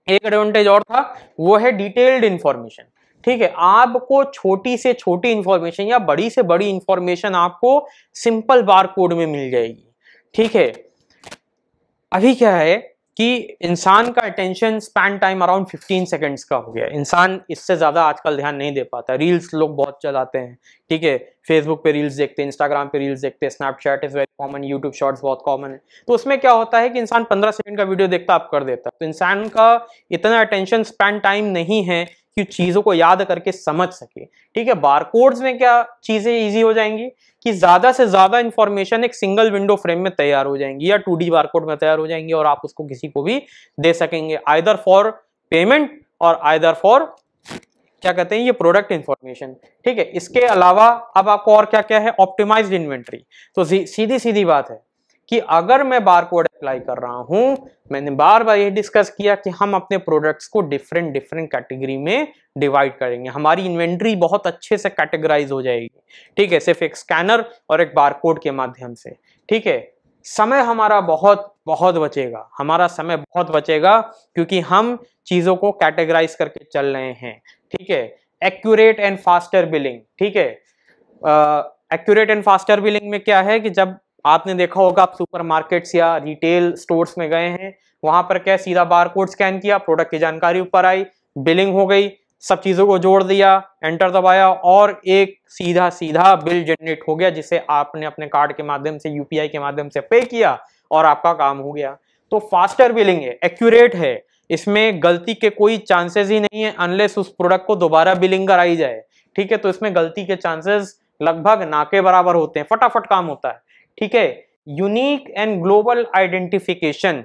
एक एडवांटेज और था, वो है डिटेल्ड इंफॉर्मेशन। ठीक है, आपको छोटी से छोटी इंफॉर्मेशन या बड़ी से बड़ी इंफॉर्मेशन आपको सिंपल बारकोड में मिल जाएगी। ठीक है, अभी क्या है कि इंसान का attention span time around 15 seconds का हो गया। इंसान इससे ज्यादा आजकल ध्यान नहीं दे पाता। रील्स लोग बहुत चलाते हैं, ठीक है, फेसबुक पे रील्स देखते हैं, इंस्टाग्राम पे रील्स देखते हैं, Snapchat is very common, YouTube shorts बहुत कॉमन है। तो उसमें क्या होता है कि इंसान 15 सेकंड का वीडियो देखता आप कर देता। तो इंसान का इतना अटेंशन स्पैन टाइम नहीं है कि चीजों को याद करके समझ सके। ठीक है, बारकोड्स में क्या चीजें ईजी हो जाएंगी कि ज्यादा से ज्यादा इंफॉर्मेशन एक सिंगल विंडो फ्रेम में तैयार हो जाएंगी या 2D बारकोड में तैयार हो जाएंगी, और आप उसको किसी को भी दे सकेंगे, आइदर फॉर पेमेंट और आइदर फॉर क्या कहते हैं, ये प्रोडक्ट इंफॉर्मेशन। ठीक है, इसके अलावा अब आपको और क्या क्या है, ऑप्टिमाइज्ड इन्वेंट्री। तो सीधी सीधी बात है कि अगर मैं बारकोड अप्लाई कर रहा हूं, मैंने बार बार ये डिस्कस किया कि हम अपने प्रोडक्ट्स को डिफरेंट डिफरेंट कैटेगरी में डिवाइड करेंगे, हमारी इन्वेंट्री बहुत अच्छे से कैटेगराइज हो जाएगी। ठीक है, सिर्फ एक स्कैनर और एक बारकोड के माध्यम से। ठीक है, समय हमारा बहुत बहुत बचेगा, हमारा समय बहुत बचेगा, क्योंकि हम चीजों को कैटेगराइज करके चल रहे हैं। ठीक है, एक्यूरेट एंड फास्टर बिलिंग। ठीक है, एक्यूरेट एंड फास्टर बिलिंग में क्या है कि जब आपने देखा होगा, आप सुपरमार्केट्स या रिटेल स्टोर्स में गए हैं, वहां पर क्या, सीधा बारकोड स्कैन किया, प्रोडक्ट की जानकारी ऊपर आई, बिलिंग हो गई, सब चीजों को जोड़ दिया, एंटर दबाया और एक सीधा सीधा बिल जनरेट हो गया, जिसे आपने अपने कार्ड के माध्यम से, यूपीआई के माध्यम से पे किया और आपका काम हो गया। तो फास्टर बिलिंग है, एक्यूरेट है, इसमें गलती के कोई चांसेस ही नहीं है, अनलेस उस प्रोडक्ट को दोबारा बिलिंग कराई जाए। ठीक है, तो इसमें गलती के चांसेस लगभग ना के बराबर होते हैं, फटाफट काम होता है। ठीक है, यूनिक एंड ग्लोबल आइडेंटिफिकेशन,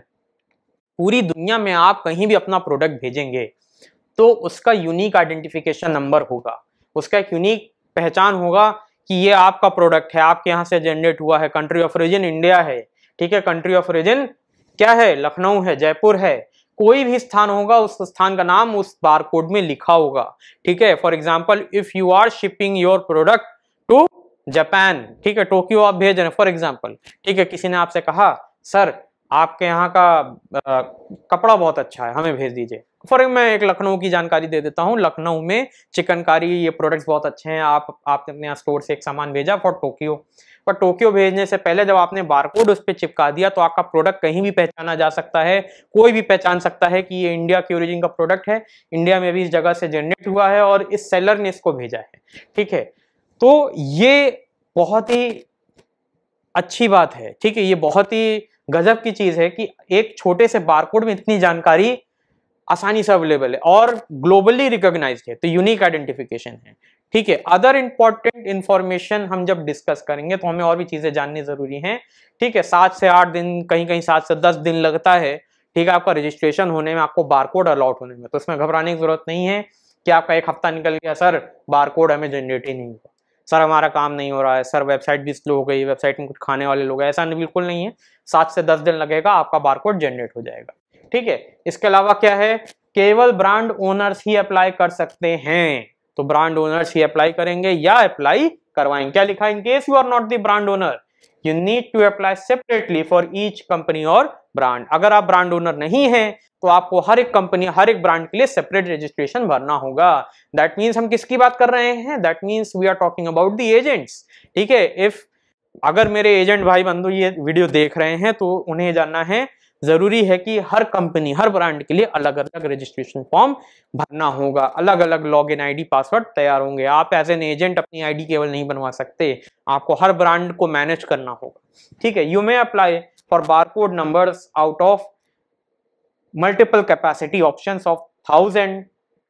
पूरी दुनिया में आप कहीं भी अपना प्रोडक्ट भेजेंगे तो उसका यूनिक आइडेंटिफिकेशन नंबर होगा, उसका एक यूनिक पहचान होगा कि ये आपका प्रोडक्ट है, आपके यहाँ से जनरेट हुआ है, कंट्री ऑफ ओरिजिन इंडिया है। ठीक है, कंट्री ऑफ ओरिजिन क्या है, लखनऊ है, जयपुर है, कोई भी स्थान होगा, उस स्थान का नाम उस बारकोड में लिखा होगा। ठीक है, for example if you are shipping your product to Japan, ठीक है, टोक्यो आप भेज रहे हैं फॉर एग्जाम्पल। ठीक है, किसी ने आपसे कहा सर आपके यहाँ का कपड़ा बहुत अच्छा है, हमें भेज दीजिए। फॉर मैं एक लखनऊ की जानकारी दे देता हूँ, लखनऊ में चिकनकारी ये प्रोडक्ट्स बहुत अच्छे हैं, आपने अपने यहाँ स्टोर से एक सामान भेजा फॉर टोक्यो, पर टोक्यो भेजने से पहले जब आपने बारकोड उस पर चिपका दिया तो आपका प्रोडक्ट कहीं भी पहचाना जा सकता है, कोई भी पहचान सकता है कि ये इंडिया की ओरिजिन का प्रोडक्ट है, इंडिया में भी इस जगह से जनरेट हुआ है और इस सेलर ने इसको भेजा है। ठीक है, तो ये बहुत ही अच्छी बात है। ठीक है, ये बहुत ही गजब की चीज है कि एक छोटे से बारकोड में इतनी जानकारी आसानी से अवेलेबल है और ग्लोबली रिकॉग्नाइज्ड है, तो यूनिक आइडेंटिफिकेशन है। ठीक है, अदर इंपॉर्टेंट इंफॉर्मेशन हम जब डिस्कस करेंगे तो हमें और भी चीजें जाननी जरूरी हैं। ठीक है, 7 से 8 दिन, कहीं कहीं 7 से 10 दिन लगता है, ठीक है, आपका रजिस्ट्रेशन होने में, आपको बारकोड अलॉट होने में। तो इसमें घबराने की जरूरत नहीं है कि आपका 1 हफ्ता निकल गया, सर बारकोड हमें जनरेट ही नहीं हुआ, सर हमारा काम नहीं हो रहा है, सर वेबसाइट भी स्लो हो गई, वेबसाइट में कुछ खाने वाले लोग हैं। ऐसा बिल्कुल नहीं है, 7 से 10 दिन लगेगा, आपका बारकोड जनरेट हो जाएगा। ठीक है, इसके अलावा क्या है, केवल ब्रांड ओनर्स ही अप्लाई कर सकते हैं, तो ब्रांड ओनर्स ही अप्लाई करेंगे या अप्लाई करवाएंगे। क्या लिखा है, in case you are not the brand owner you need to apply separately for each company और ब्रांड। अगर आप ब्रांड ओनर नहीं है तो आपको हर एक कंपनी, हर एक ब्रांड के लिए सेपरेट रजिस्ट्रेशन भरना होगा। दैट मीन्स हम किसकी बात कर रहे हैं, that means we are talking about the agents. ठीक है, इफ अगर मेरे एजेंट भाई बंधु ये वीडियो देख रहे हैं तो उन्हें जानना है, जरूरी है कि हर कंपनी, हर ब्रांड के लिए अलग अलग रजिस्ट्रेशन फॉर्म भरना होगा, अलग अलग लॉगिन आईडी पासवर्ड तैयार होंगे। आप एज एन एजेंट अपनी आईडी केवल नहीं बनवा सकते, आपको हर ब्रांड को मैनेज करना होगा। ठीक है, you may apply for barcode numbers out of multiple capacity options of 1000,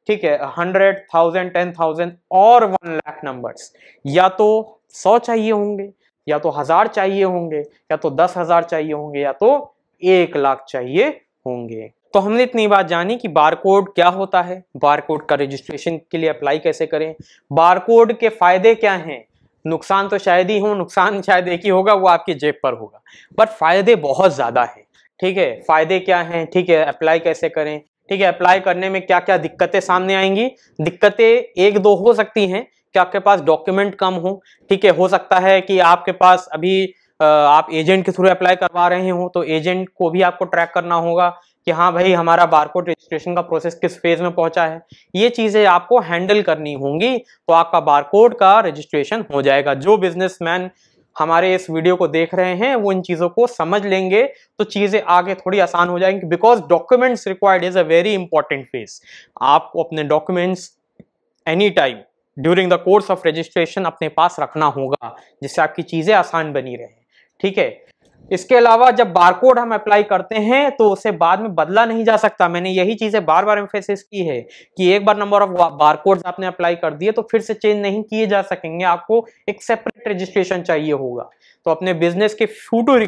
ठीक है, 100, 1000, 10,000 और 1 लाख नंबर्स। या तो 100 चाहिए होंगे, या तो 1000 चाहिए होंगे, या तो 10,000 चाहिए होंगे, या तो 1 लाख चाहिए होंगे। तो हमने इतनी बात जानी कि बारकोड क्या होता है, बारकोड का रजिस्ट्रेशन के लिए अप्लाई कैसे करें, बारकोड के फायदे क्या हैं। नुकसान तो शायद ही हो, नुकसान शायद एक ही होगा, वो आपकी जेब पर होगा, बट फायदे बहुत ज्यादा है। ठीक है, फायदे क्या हैं, ठीक है, अप्लाई कैसे करें, ठीक है, अप्लाई करने में क्या क्या दिक्कतें सामने आएंगी। दिक्कतें 1-2 हो सकती हैं कि आपके पास डॉक्यूमेंट कम हो। ठीक है, हो सकता है कि आपके पास अभी आप एजेंट के थ्रू अप्लाई करवा रहे हो, तो एजेंट को भी आपको ट्रैक करना होगा कि हाँ भाई हमारा बारकोड रजिस्ट्रेशन का प्रोसेस किस फेज में पहुंचा है। ये चीजें आपको हैंडल करनी होंगी, तो आपका बारकोड का रजिस्ट्रेशन हो जाएगा। जो बिजनेसमैन हमारे इस वीडियो को देख रहे हैं वो इन चीजों को समझ लेंगे तो चीजें आगे थोड़ी आसान हो जाएंगी, because documents required is a very important phase. आपको अपने documents any time during the course of registration अपने पास रखना होगा, जिससे आपकी चीजें आसान बनी रहे। ठीक है, इसके अलावा जब बारकोड हम अप्लाई करते हैं तो उसे बाद में बदला नहीं जा सकता। मैंने यही चीजें बार बार एम्फेसिस की है कि एक बार नंबर ऑफ बारकोड्स आपने अप्लाई कर दिए तो फिर से चेंज नहीं किए जा सकेंगे, आपको एक सेपरेट रजिस्ट्रेशन चाहिए होगा। तो अपने बिजनेस के फ्यूचर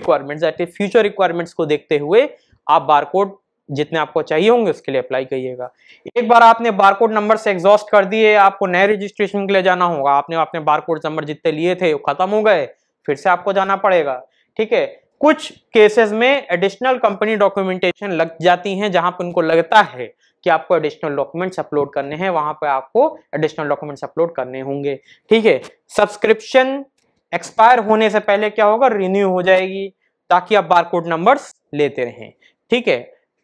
रिक्वायरमेंट्स को देखते हुए आप बारकोड जितने आपको चाहिए होंगे उसके लिए अप्लाई करिएगा। एक बार आपने बारकोड नंबर से एग्जॉस्ट कर दिए, आपको नए रजिस्ट्रेशन के लिए जाना होगा। आपने अपने बारकोड नंबर जितने लिए थे वो खत्म हो गए, फिर से आपको जाना पड़ेगा। ठीक है, कुछ केसेस में एडिशनल कंपनी डॉक्यूमेंटेशन लग जाती हैं, जहां पर उनको लगता है कि आपको एडिशनल डॉक्यूमेंट्स अपलोड करने हैं, वहां पे आपको एडिशनल डॉक्यूमेंट्स अपलोड करने होंगे। ठीक है, सब्सक्रिप्शन एक्सपायर होने से पहले क्या होगा, रिन्यू हो जाएगी, ताकि आप बारकोड नंबर्स लेते रहें। ठीक है,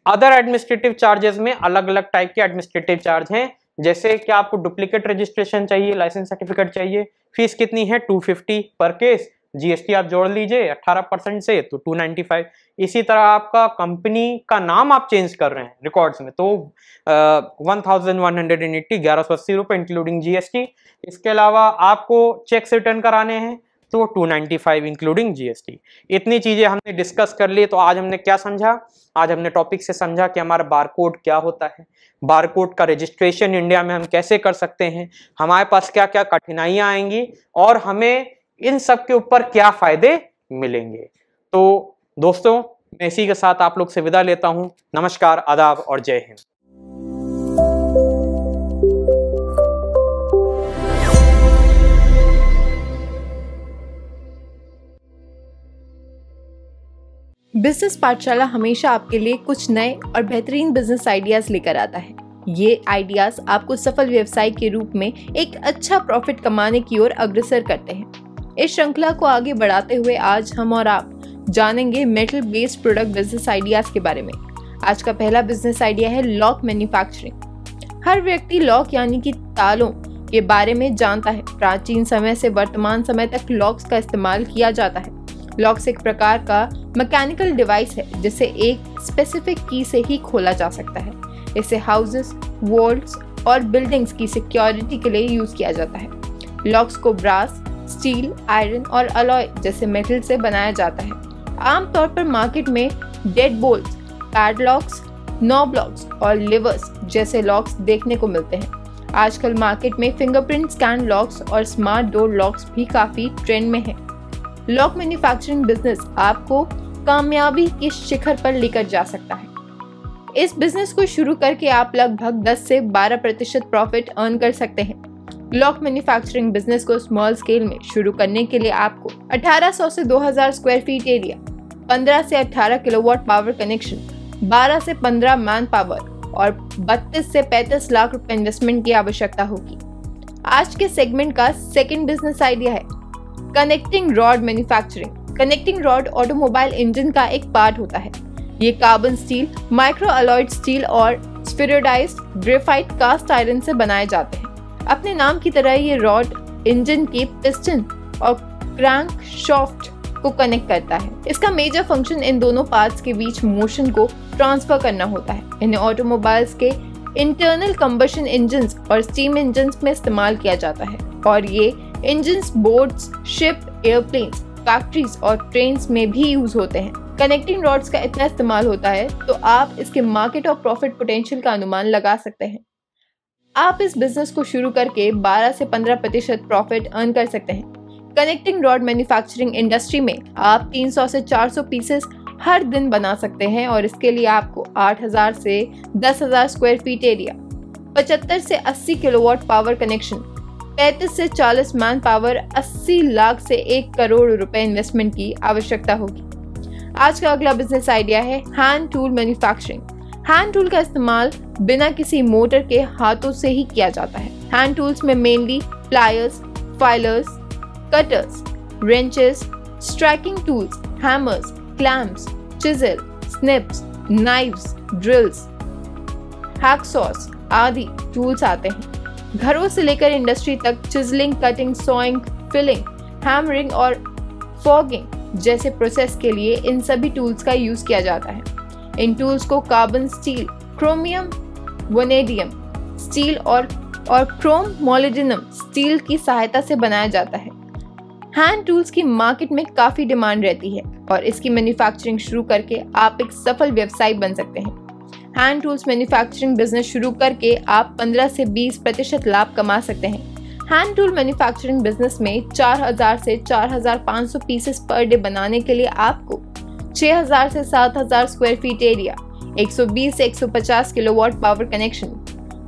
अदर एडमिनिस्ट्रेटिव चार्जेस में अलग अलग टाइप के एडमिनिस्ट्रेटिव चार्ज हैं, जैसे कि आपको डुप्लीकेट रजिस्ट्रेशन चाहिए, लाइसेंस सर्टिफिकेट चाहिए, फीस कितनी है 250 पर केस, जीएसटी आप जोड़ लीजिए 18% से तो 295। इसी तरह आपका कंपनी का नाम आप चेंज कर रहे हैं रिकॉर्ड्स में तो 1180 1180 रुपए इंक्लूडिंग जीएसटी। इसके अलावा आपको चेक्स रिटर्न कराने हैं तो 295 इंक्लूडिंग जीएसटी। इतनी चीजें हमने डिस्कस कर ली। तो आज हमने क्या समझा, आज हमने टॉपिक से समझा कि हमारा बारकोड क्या होता है, बारकोड का रजिस्ट्रेशन इंडिया में हम कैसे कर सकते हैं, हमारे पास क्या क्या कठिनाइयां आएंगी और हमें इन सब के ऊपर क्या फायदे मिलेंगे। तो दोस्तों मैं इसी के साथ आप लोग से विदा लेता हूं। नमस्कार, आदाब और जय हिंद। बिजनेस पाठशाला हमेशा आपके लिए कुछ नए और बेहतरीन बिजनेस आइडियाज लेकर आता है। ये आइडियाज आपको सफल व्यवसाय के रूप में एक अच्छा प्रॉफिट कमाने की ओर अग्रसर करते हैं। इस श्रृंखला को आगे बढ़ाते हुए आज हम और आप जानेंगे metal based product business ideas के बारे में। आज का पहला बिजनेस आइडिया है लॉक मैन्युफैक्चरिंग। हर व्यक्ति लॉक यानी कि तालों के बारे में जानता है। प्राचीन समय से वर्तमान समय तक लॉक्स का इस्तेमाल किया जाता है। लॉक्स एक प्रकार का मैकेनिकल डिवाइस है जिसे एक स्पेसिफिक की से ही खोला जा सकता है। इसे हाउसेस, वॉल्स और बिल्डिंग्स की सिक्योरिटी के लिए यूज किया जाता है। लॉक्स को ब्रास, स्टील, आयरन और अलॉय जैसे मेटल से बनाया जाता है। आमतौर पर मार्केट में डेड बोल्ट्स, पैडलॉक्स, नो ब्लॉक्स और लिवर्स जैसे लॉक्स देखने को मिलते हैं। आजकल मार्केट में फिंगरप्रिंट स्कैन लॉक्स और स्मार्ट डोर लॉक्स भी काफी ट्रेंड में हैं। लॉक मैन्युफैक्चरिंग बिजनेस आपको कामयाबी के शिखर पर लेकर जा सकता है। इस बिजनेस को शुरू करके आप लगभग 10 से 12% प्रॉफिट अर्न कर सकते हैं। लॉक मैन्युफैक्चरिंग बिजनेस को स्मॉल स्केल में शुरू करने के लिए आपको 1800 से 2000 स्क्वायर फीट एरिया, 15 से 18 किलोवाट पावर कनेक्शन, 12 से 15 मैन पावर और 32 से 35 लाख रुपए इन्वेस्टमेंट की आवश्यकता होगी। आज के सेगमेंट का सेकंड बिजनेस आइडिया है connecting rod manufacturing. Connecting rod automobile engine का एक पार्ट होता है। ये carbon steel, micro alloyed steel और स्फेरोडाइज्ड ग्रेफाइट कास्ट आयरन से बनाए जाते हैं। अपने नाम की तरह ये रॉड इंजन के पिस्टन और क्रैंक शाफ्ट को कनेक्ट करता है। इसका मेजर फंक्शन इन दोनों पार्ट्स के बीच मोशन को ट्रांसफर करना होता है। इन्हें ऑटोमोबाइल्स के इंटरनल कंबशन इंजन्स और स्टीम इंजन्स में इस्तेमाल किया जाता है और ये engines boats, ship, airplanes, factories और ट्रेन्स में भी यूज होते हैं। कनेक्टिंग रॉड्स का इतना इस्तेमाल होता है तो आप इसके मार्केट और प्रॉफिट पोटेंशियल का अनुमान लगा सकते हैं। आप इस बिजनेस को शुरू करके 12 से 15% प्रॉफिट अर्न कर सकते हैं। कनेक्टिंग रॉड मैन्युफैक्चरिंग इंडस्ट्री में आप 300 से 400 पीसेस हर दिन बना सकते हैं और इसके लिए आपको 8000 से 10,000 स्क्वायर फीट एरिया, 75 से 80 किलोवाट पावर कनेक्शन, 35 से 40 मैन पावर, 80 लाख से 1 करोड़ रुपए इन्वेस्टमेंट की आवश्यकता होगी। आज का अगला बिजनेस आइडिया है hand tool manufacturing. Hand tool का इस्तेमाल बिना किसी मोटर के हाथों से ही किया जाता है। हैंड टूल्स में mainly pliers, filers, cutters, wrenches, striking tools, hammers, clamps, chisel, snips, knives, drills, hacksaws आदि टूल्स आते हैं। घरों से लेकर इंडस्ट्री तक chiselling, cutting, sawing, filling, hammering और फॉगिंग जैसे प्रोसेस के लिए इन सभी टूल्स का यूज किया जाता है। इन टूल्स को carbon steel, chromium, vanadium steel और क्रोम मोलिब्डेनम स्टील की सहायता से बनाया जाता है। हैंड टूल्स की मार्केट में काफी डिमांड रहती है और इसकी मैन्युफैक्चरिंग शुरू करके आप एक सफल व्यवसायी बन सकते हैं। हैंड टूल्स मैन्युफैक्चरिंग बिजनेस शुरू करके आप 15 से 20% लाभ कमा सकते हैं। हैंड टूल मैन्युफैक्चरिंग बिजनेस में 4000 से 4500 पीसेस पर डे बनाने के लिए आपको 6000 से 7000 स्क्वायर फीट एरिया, 120 से 150 किलोवाट पावर कनेक्शन,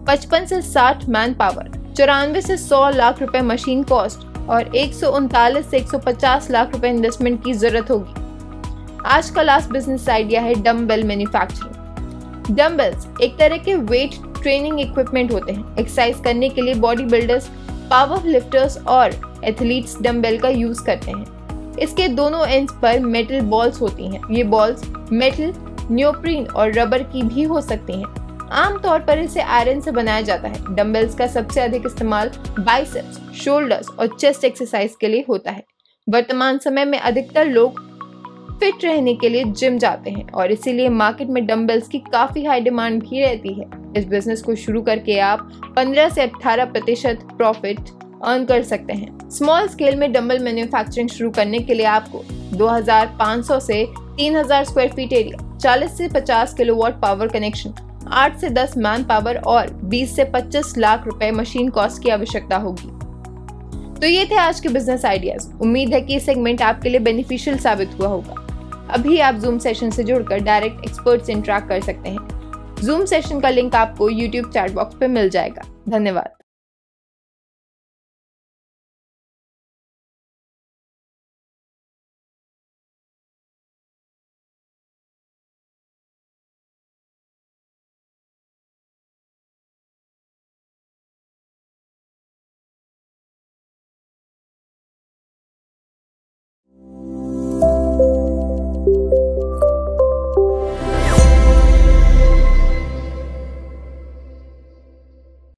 55 से 60 मैन पावर, 94 से 100 लाख रुपए मशीन कॉस्ट और 139 से 150 लाख रुपए इन्वेस्टमेंट की जरूरत होगी। आज का लास्ट बिजनेस आइडिया है डम्बेल मैन्युफैक्चरिंग। डम्बेल्स एक तरह के वेट ट्रेनिंग इक्विपमेंट होते हैं। एक्सरसाइज करने के लिए बॉडी बिल्डर्स, पावर लिफ्टर्स और एथलीट्स डम्बेल का यूज करते हैं। इसके दोनों एंड्स पर मेटल बॉल्स होती हैं। ये बॉल्स मेटल, नियोप्रीन और रबर की भी हो सकती हैं। आमतौर पर इसे आयरन से बनाया जाता है। डम्बेल्स का सबसे अधिक इस्तेमाल बाइसेप्स, शोल्डर्स और चेस्ट एक्सरसाइज के लिए होता है। वर्तमान समय में अधिकतर लोग फिट रहने के लिए जिम जाते हैं और इसीलिए मार्केट में डम्बेल्स की काफी हाई डिमांड भी रहती है। इस बिजनेस को शुरू करके आप 15 से 18% प्रॉफिट अर्न कर सकते हैं। स्मॉल स्केल में डम्बल मैन्युफैक्चरिंग शुरू करने के लिए आपको 2500 से 3000 स्क्वायर फीट एरिया, 40 से 50 किलोवाट पावर कनेक्शन, 8 से 10 मैन पावर और 20 से 25 लाख रुपए मशीन कॉस्ट की आवश्यकता होगी। तो ये थे आज के बिजनेस आइडियाज। उम्मीद है कि ये सेगमेंट आपके लिए बेनिफिशियल साबित हुआ होगा। अभी आप जूम सेशन से जुड़कर डायरेक्ट एक्सपर्ट से इंटरेक्ट कर सकते हैं। जूम सेशन का लिंक आपको यूट्यूब चैट बॉक्स पे मिल जाएगा। धन्यवाद।